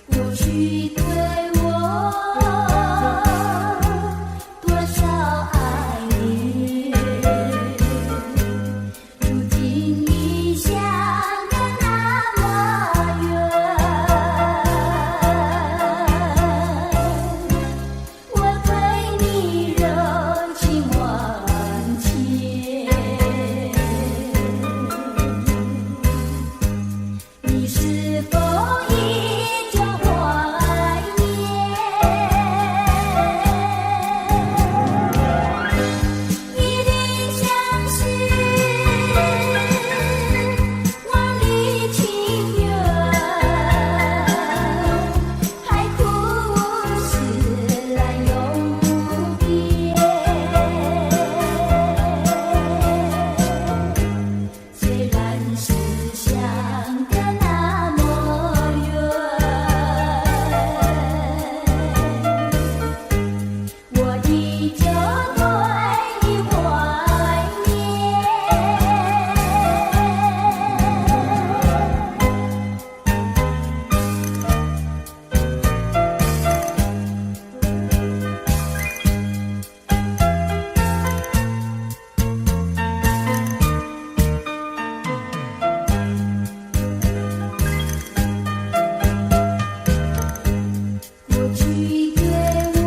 Speaker 2: 过去对我多少爱恋，如今已相隔那么远。我对你热情万千，你是否依旧怀念？一定相信万里情缘，海枯石烂永不变。虽然是相隔那么远，我依旧对你怀念。过去对我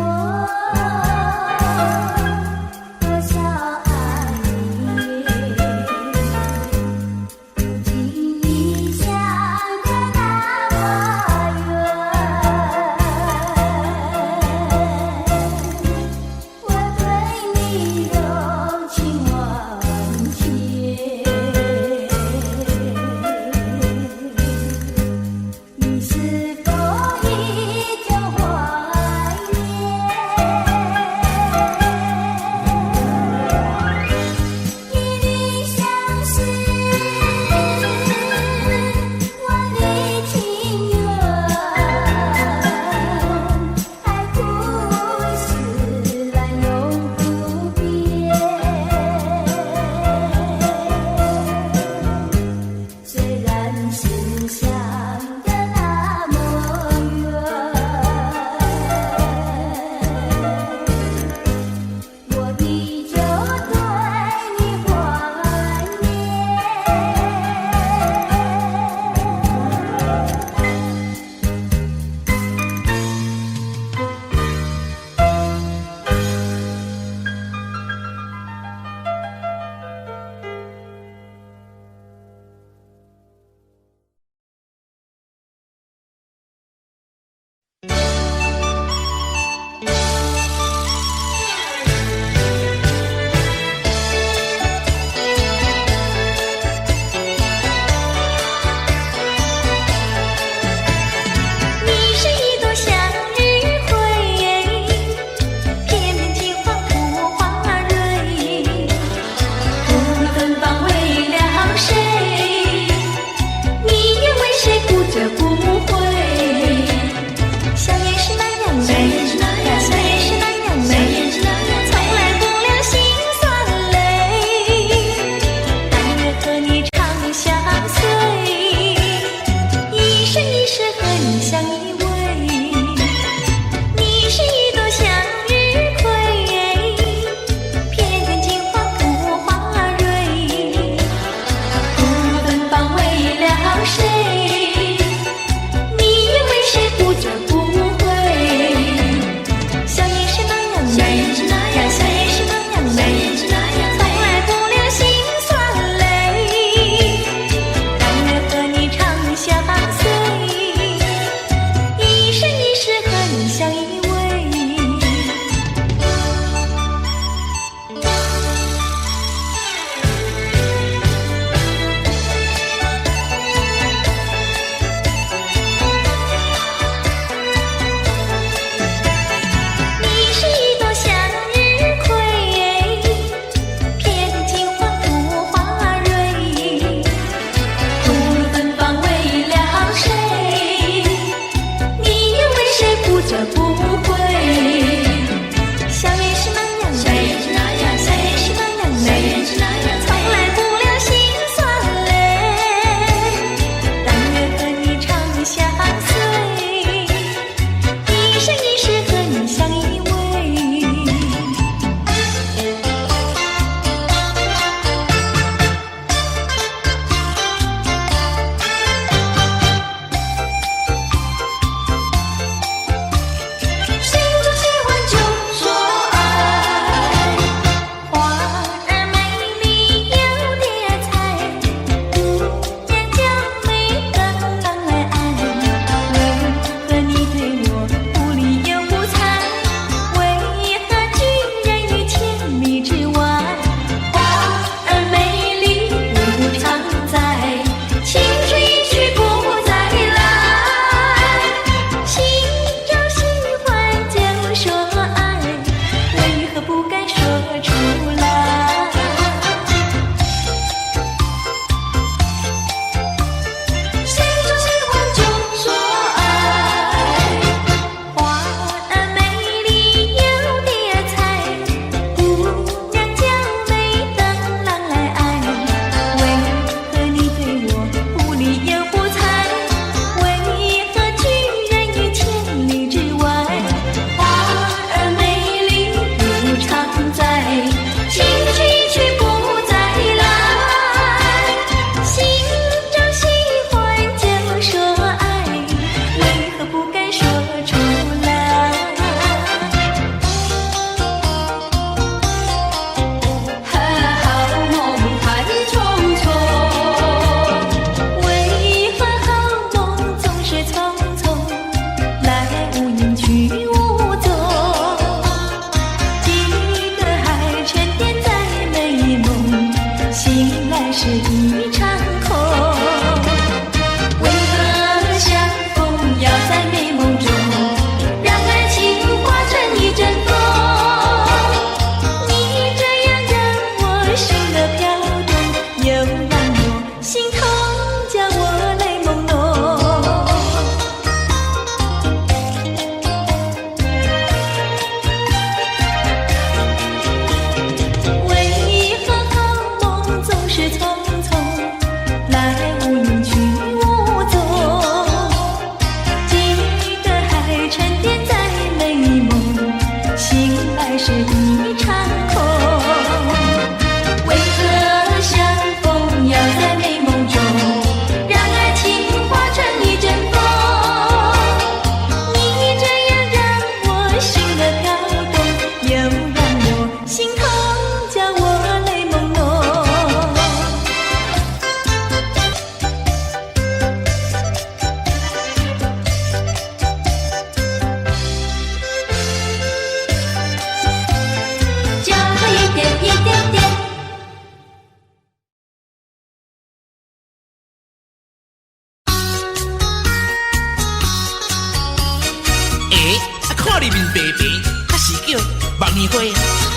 Speaker 4: 白白，还是叫望年花？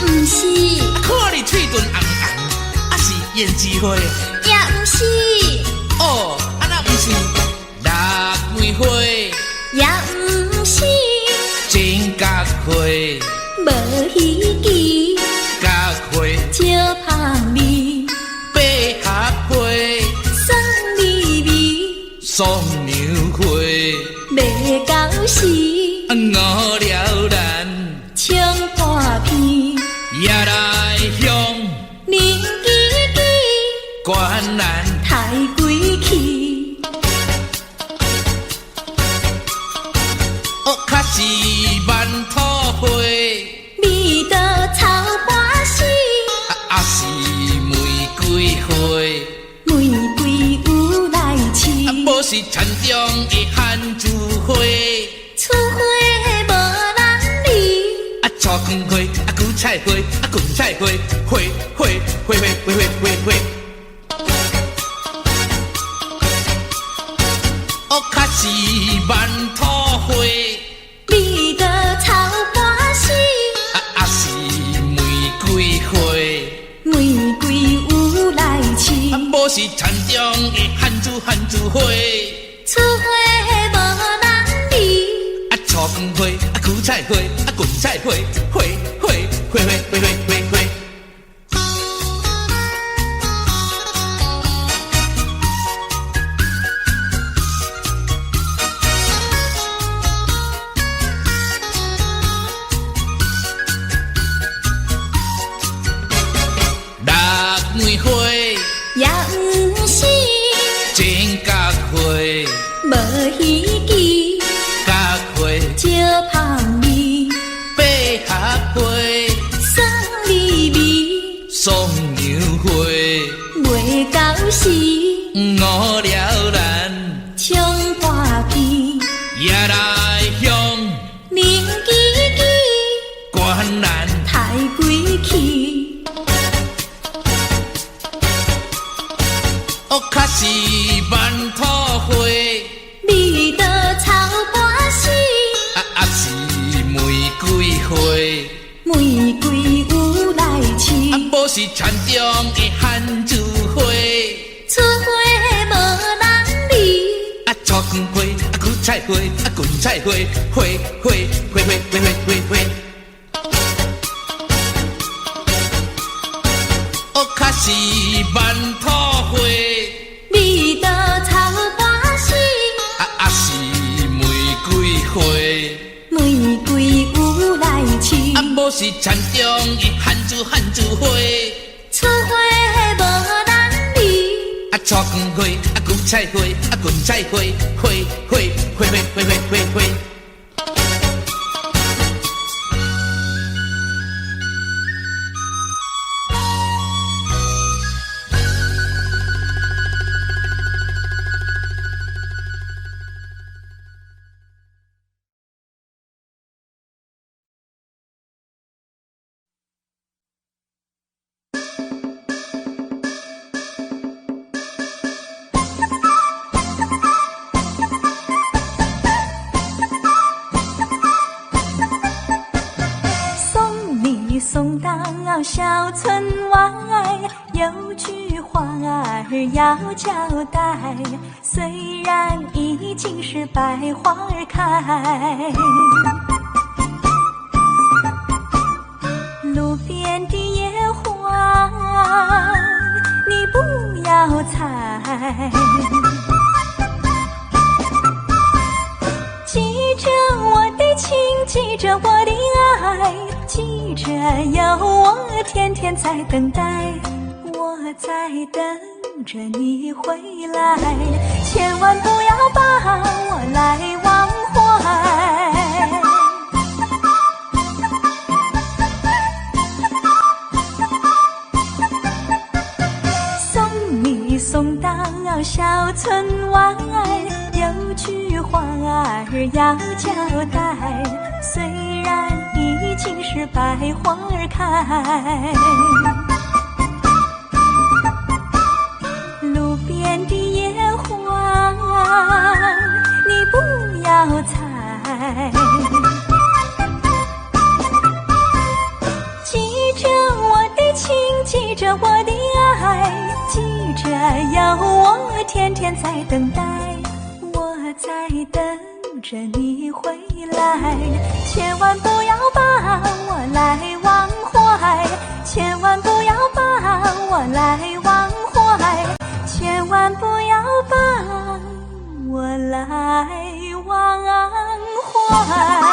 Speaker 2: 不是，
Speaker 4: 看你嘴唇红红，还是胭脂花？
Speaker 2: 也不是，
Speaker 4: 哦，那不是腊梅花，
Speaker 2: 也不是，
Speaker 4: 真角花，
Speaker 2: 无稀奇，
Speaker 4: 角花，
Speaker 2: 少香味，
Speaker 4: 百合花，
Speaker 2: 酸味味，
Speaker 4: 双牛花，
Speaker 2: 未到时，
Speaker 4: 五了咱
Speaker 2: 冲破片，
Speaker 4: 也来向
Speaker 2: 零叽叽，
Speaker 4: 观澜。
Speaker 2: 太贵气，
Speaker 4: 哦，较是万土花，
Speaker 2: 味道草花丝，
Speaker 4: 啊是玫瑰花，
Speaker 2: 玫瑰有来试，
Speaker 4: 无是田中的番薯花，
Speaker 2: 厝花无人理，
Speaker 4: 菜根花，韭菜花，芹菜花，花花花花花花花。哦，较是万土花，
Speaker 2: 味道草花丝，
Speaker 4: 啊是玫瑰花，
Speaker 2: 玫瑰有来试，
Speaker 4: 无是田中的番薯花，
Speaker 2: 厝花无人理，
Speaker 4: 菜根花，韭菜花，芹菜花，花花花花花花花。梅花
Speaker 2: 也不是，
Speaker 4: 真角花，
Speaker 2: 无稀奇，
Speaker 4: 角花，
Speaker 2: 少香味，
Speaker 4: 百合花，
Speaker 2: 酸味味，
Speaker 4: 双牛花，
Speaker 2: 未到时，
Speaker 4: 五了咱
Speaker 2: 冲破片，
Speaker 4: 也来向
Speaker 2: 零叽叽，
Speaker 4: 观澜。
Speaker 2: 太贵气。
Speaker 4: 哦，较是万土花，
Speaker 2: 味道草花丝，
Speaker 4: 啊是玫瑰花，
Speaker 2: 玫瑰有来试，
Speaker 4: 无是田中的番薯花，
Speaker 2: 厝花无人理，
Speaker 4: 菜根花，韭菜花，芹菜花，花花花花花花花花。哦，较是万土花。
Speaker 2: 味道草花丝，
Speaker 4: 啊是玫瑰花，
Speaker 2: 玫瑰有来试，
Speaker 4: 无是田中的番薯花，
Speaker 2: 厝花无人理，
Speaker 4: 菜根花，韭菜花，芹菜花，花花花花花花花花。
Speaker 2: 送到小村外，有句话儿要交代，虽然已经是百花儿开，路边的野花你不要采，记着我的情，记着我的爱，记着有我天天在等待，我在等着你回来，千万不要把我来忘怀。送你送到小村外，有句话儿要交代，虽然已经是百花儿开，路边的野花你不要采，着我的爱，记着有我天天在等待，我在等着你回来，千万不要把我来忘怀，千万不要把我来忘怀，千万不要把我来忘怀。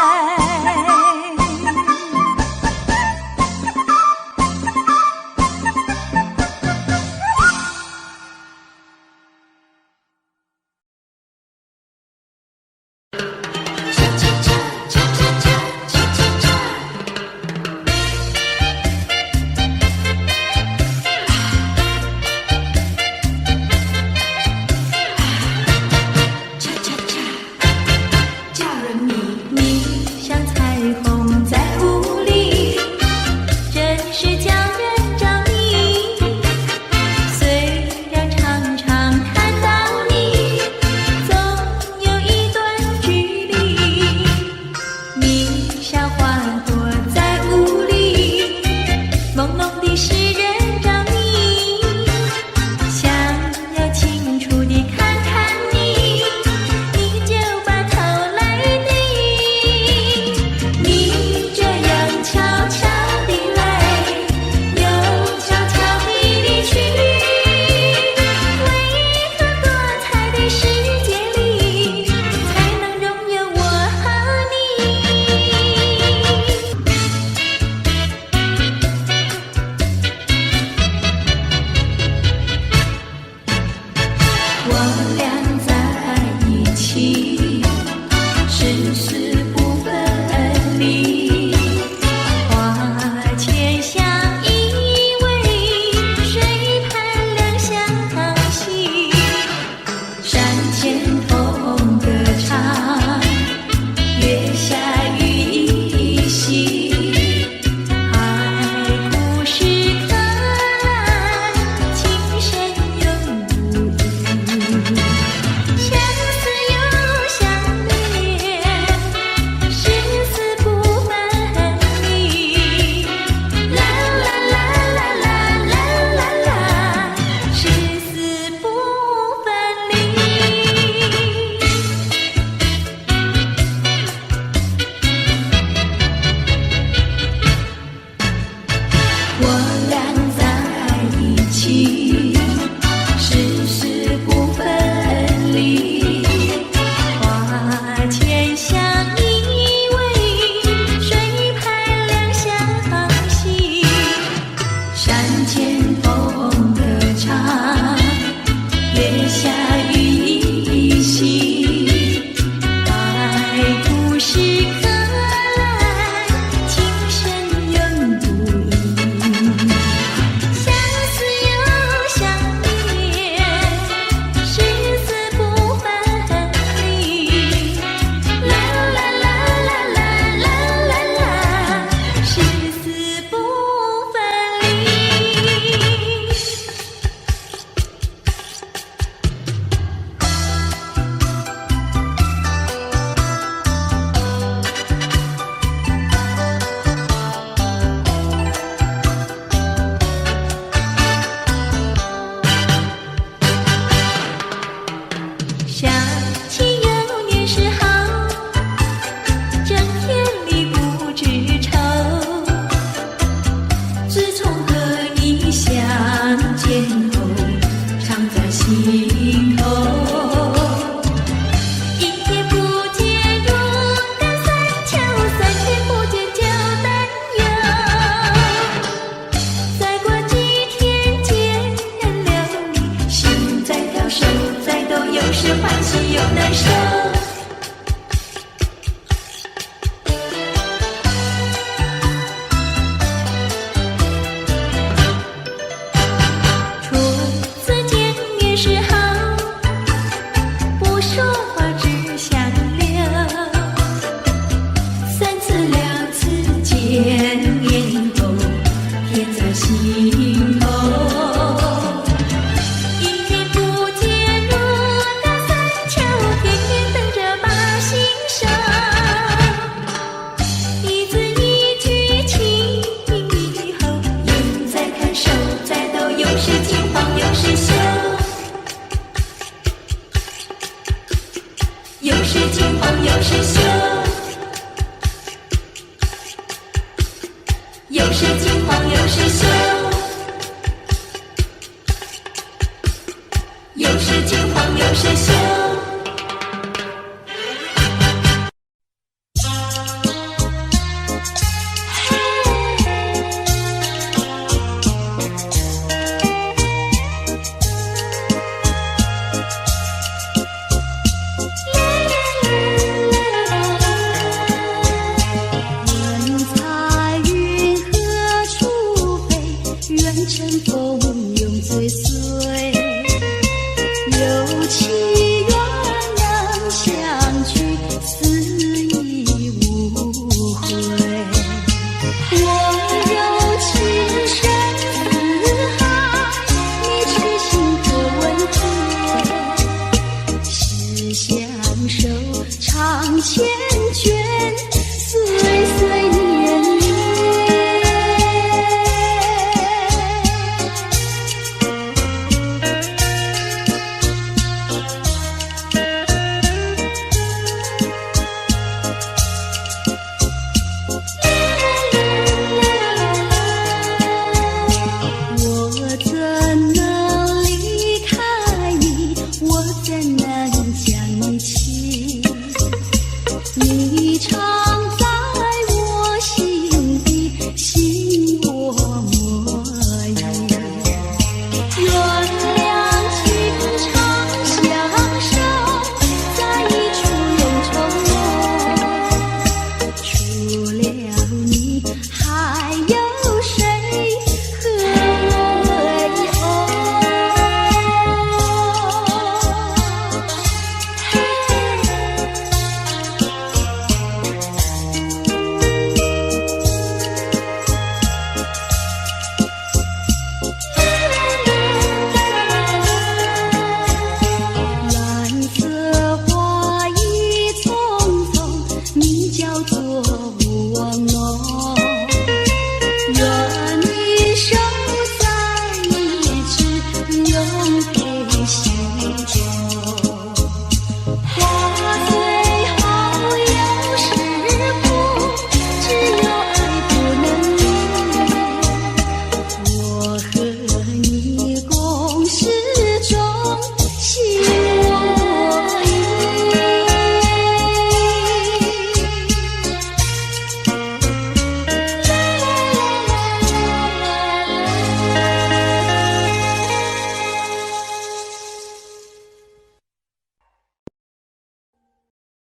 Speaker 2: 在尘风涌追随，有情愿能相去，死亦无悔。我有情深似海，你痴心可问悔？是相守长缱绻，岁岁年年。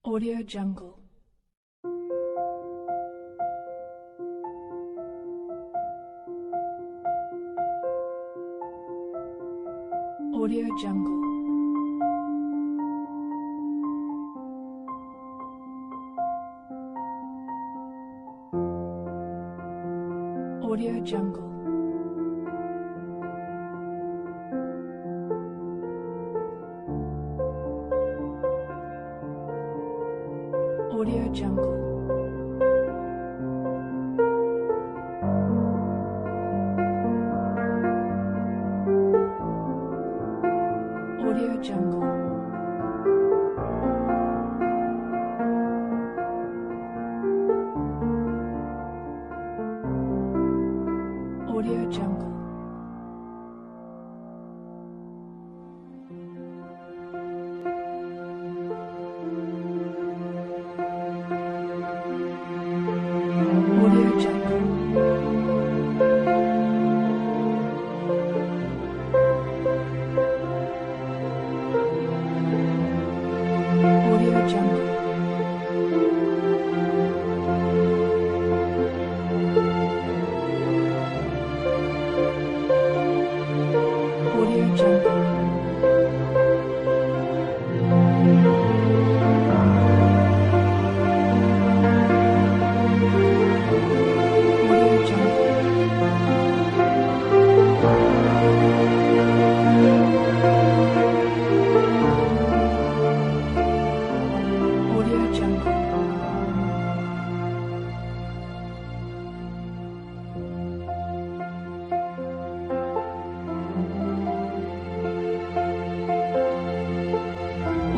Speaker 5: Audio Jungle. Audio Jungle. Audio Jungle. Audio Jungle. Audio Jungle. Audio Jungle. Audio Jungle. Audio Jungle. Audio Jungle. Audio Jungle.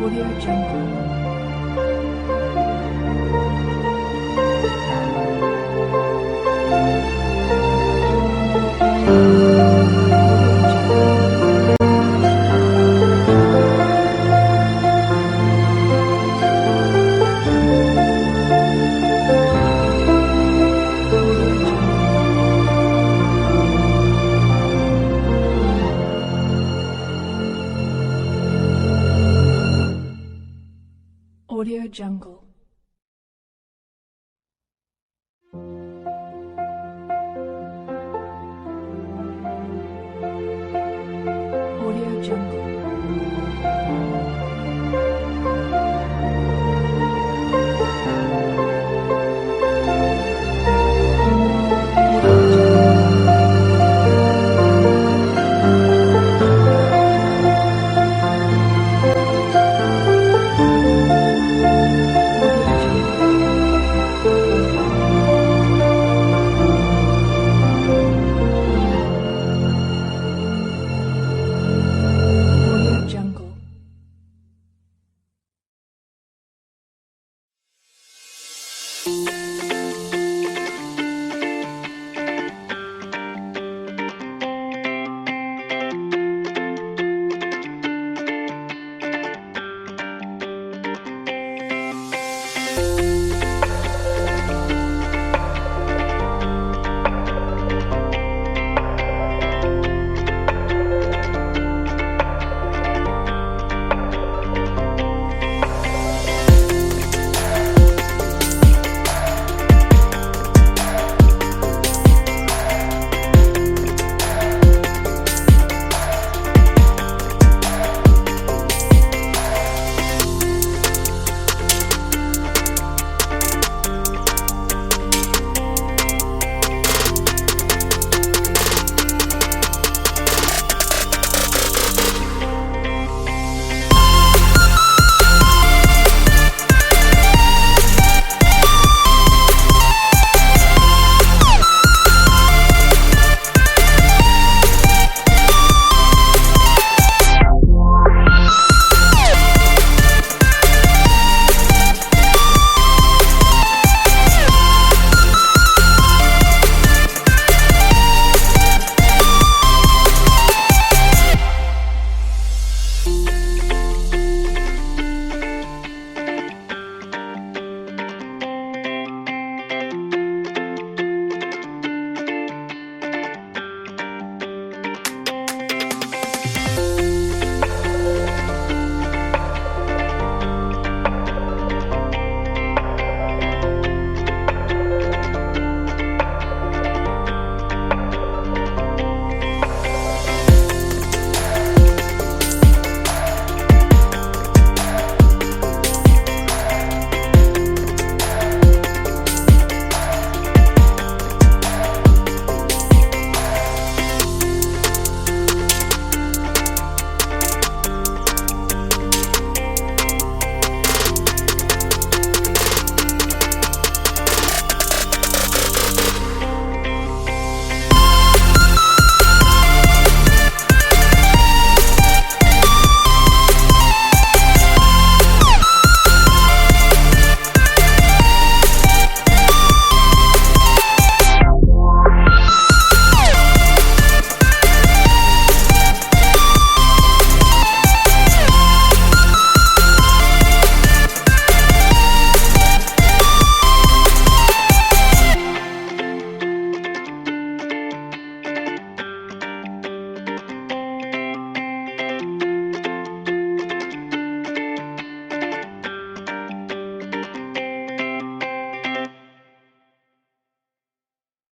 Speaker 5: Audio Jungle. Audio Jungle. Audio Jungle. Jungle.